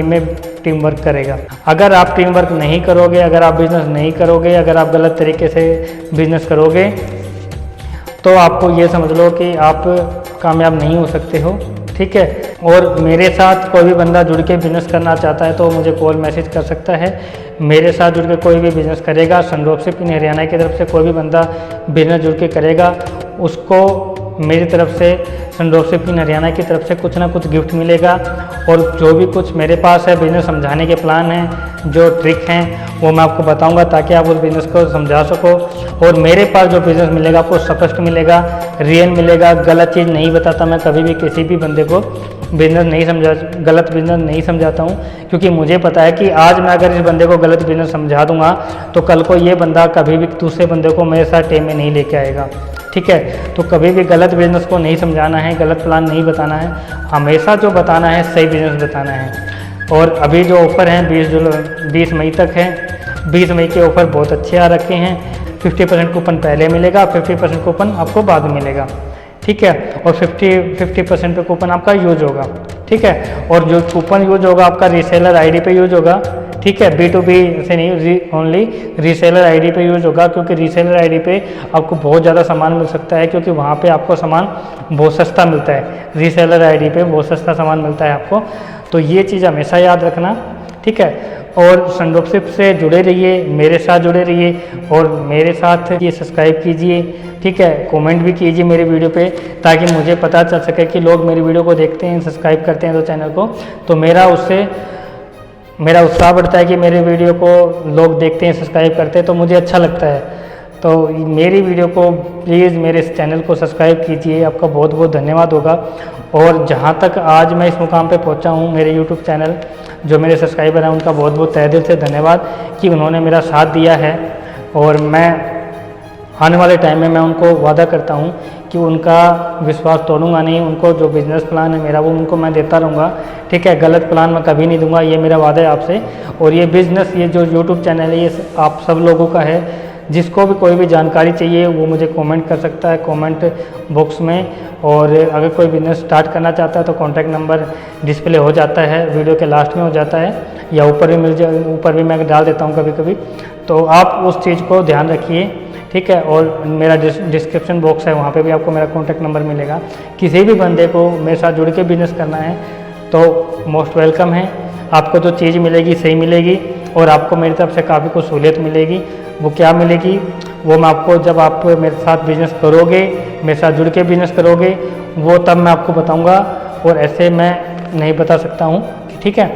टीम वर्क करेगा। अगर आप टीम वर्क नहीं करोगे, अगर आप बिज़नेस नहीं करोगे, अगर आप गलत तरीके से बिज़नेस करोगे, तो आपको ये समझ लो कि आप कामयाब नहीं हो सकते हो। ठीक है, और मेरे साथ कोई भी बंदा जुड़ के बिज़नेस करना चाहता है तो मुझे कॉल मैसेज कर सकता है। मेरे साथ जुड़ के कोई भी बिज़नेस करेगा, सन ड्रॉपशिप इन हरियाणा की तरफ से कोई भी बंदा बिज़नेस जुड़ के करेगा, उसको मेरी तरफ से, सन ड्रॉपशिप इन हरियाणा की तरफ से कुछ ना कुछ गिफ्ट मिलेगा। और जो भी कुछ मेरे पास है बिज़नेस समझाने के प्लान हैं, जो ट्रिक हैं, वो मैं आपको बताऊंगा ताकि आप उस बिज़नेस को समझा सको। और मेरे पास जो बिज़नेस मिलेगा आपको स्पष्ट मिलेगा, रियल मिलेगा, गलत चीज़ नहीं बताता मैं कभी भी किसी भी बंदे को गलत बिज़नेस नहीं समझाता हूँ। क्योंकि मुझे पता है कि आज मैं अगर इस बंदे को गलत बिज़नेस समझा दूंगा, तो कल को ये बंदा कभी भी दूसरे बंदे को मेरे साथ टीम में नहीं लेके आएगा। ठीक है, तो कभी भी गलत बिज़नेस को नहीं समझाना है, गलत प्लान नहीं बताना है, हमेशा जो बताना है सही बिज़नेस बताना है। और अभी जो ऑफ़र हैं 20 मई तक है, 20 मई के ऑफ़र बहुत अच्छे आ रखे हैं। 50% कूपन पहले मिलेगा, 50% कूपन आपको बाद में मिलेगा। ठीक है, और 50% पे कूपन आपका यूज होगा। ठीक है, और जो कूपन यूज होगा आपका रीसेलर आईडी पे यूज होगा। ठीक है, B2B से नहीं, ओनली रीसेलर आईडी पे यूज होगा, क्योंकि रीसेलर आईडी पे आपको बहुत ज़्यादा सामान मिल सकता है, क्योंकि वहाँ पे आपको सामान बहुत सस्ता मिलता है। रीसेलर आईडी पे बहुत सस्ता सामान मिलता है आपको, तो ये चीज़ हमेशा याद रखना। ठीक है, और सन ड्रॉपशिप से जुड़े रहिए, मेरे साथ जुड़े रहिए, और मेरे साथ ये सब्सक्राइब कीजिए। ठीक है, कमेंट भी कीजिए मेरे वीडियो पे, ताकि मुझे पता चल सके कि लोग मेरी वीडियो को देखते हैं, सब्सक्राइब करते हैं तो चैनल को, तो मेरा उत्साह बढ़ता है कि मेरे वीडियो को लोग देखते हैं, सब्सक्राइब करते हैं, तो मुझे अच्छा लगता है। तो मेरी वीडियो को प्लीज़ मेरे इस चैनल को सब्सक्राइब कीजिए, आपका बहुत बहुत धन्यवाद होगा। और जहाँ तक आज मैं इस मुकाम पे पहुँचा हूँ, मेरे यूट्यूब चैनल जो मेरे सब्सक्राइबर हैं उनका बहुत बहुत तहे दिल से धन्यवाद कि उन्होंने मेरा साथ दिया है। और मैं आने वाले टाइम में मैं उनको वादा करता हूँ कि उनका विश्वास तोड़ूंगा नहीं, उनको जो बिज़नेस प्लान है मेरा वो उनको मैं देता रहूँगा। ठीक है, गलत प्लान मैं कभी नहीं दूंगा, ये मेरा वादा है आपसे। और ये बिज़नेस, ये जो यूट्यूब चैनल है, ये आप सब लोगों का है। जिसको भी कोई भी जानकारी चाहिए वो मुझे कमेंट कर सकता है कमेंट बॉक्स में। और अगर कोई बिज़नेस स्टार्ट करना चाहता है तो कॉन्टैक्ट नंबर डिस्प्ले हो जाता है, वीडियो के लास्ट में हो जाता है, या ऊपर भी मिल जाए, ऊपर भी मैं डाल देता हूँ कभी कभी। तो आप उस चीज़ को ध्यान रखिए, ठीक है। और मेरा डिस्क्रिप्शन बॉक्स है, वहाँ पे भी आपको मेरा कॉन्टैक्ट नंबर मिलेगा। किसी भी बंदे को मेरे साथ जुड़ के बिज़नेस करना है तो मोस्ट वेलकम है। आपको जो चीज़ मिलेगी सही मिलेगी, और आपको मेरी तरफ से काफ़ी कुछ सहूलियत मिलेगी। वो क्या मिलेगी वो मैं आपको, जब आप मेरे साथ बिज़नेस करोगे, मेरे साथ जुड़ के बिज़नेस करोगे, वो तब मैं आपको बताऊंगा, और ऐसे मैं नहीं बता सकता हूँ, ठीक है।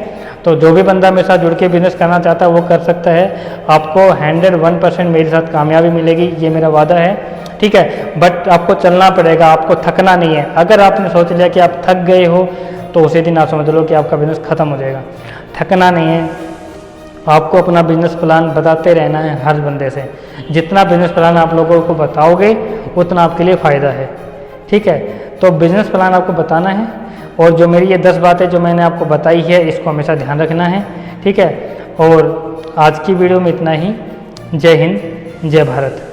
तो जो भी बंदा मेरे साथ जुड़ के बिज़नेस करना चाहता है वो कर सकता है। आपको 101% मेरे साथ कामयाबी मिलेगी, ये मेरा वादा है, ठीक है। बट आपको चलना पड़ेगा, आपको थकना नहीं है। अगर आपने सोच लिया कि आप थक गए हो तो उसी दिन आप समझ लो कि आपका बिज़नेस ख़त्म हो जाएगा। थकना नहीं है, आपको अपना बिज़नेस प्लान बताते रहना है हर बंदे से। जितना बिज़नेस प्लान आप लोगों को बताओगे उतना आपके लिए फ़ायदा है, ठीक है। तो बिज़नेस प्लान आपको बताना है, और जो मेरी ये 10 बातें जो मैंने आपको बताई है इसको हमेशा ध्यान रखना है, ठीक है। और आज की वीडियो में इतना ही। जय हिंद, जय भारत।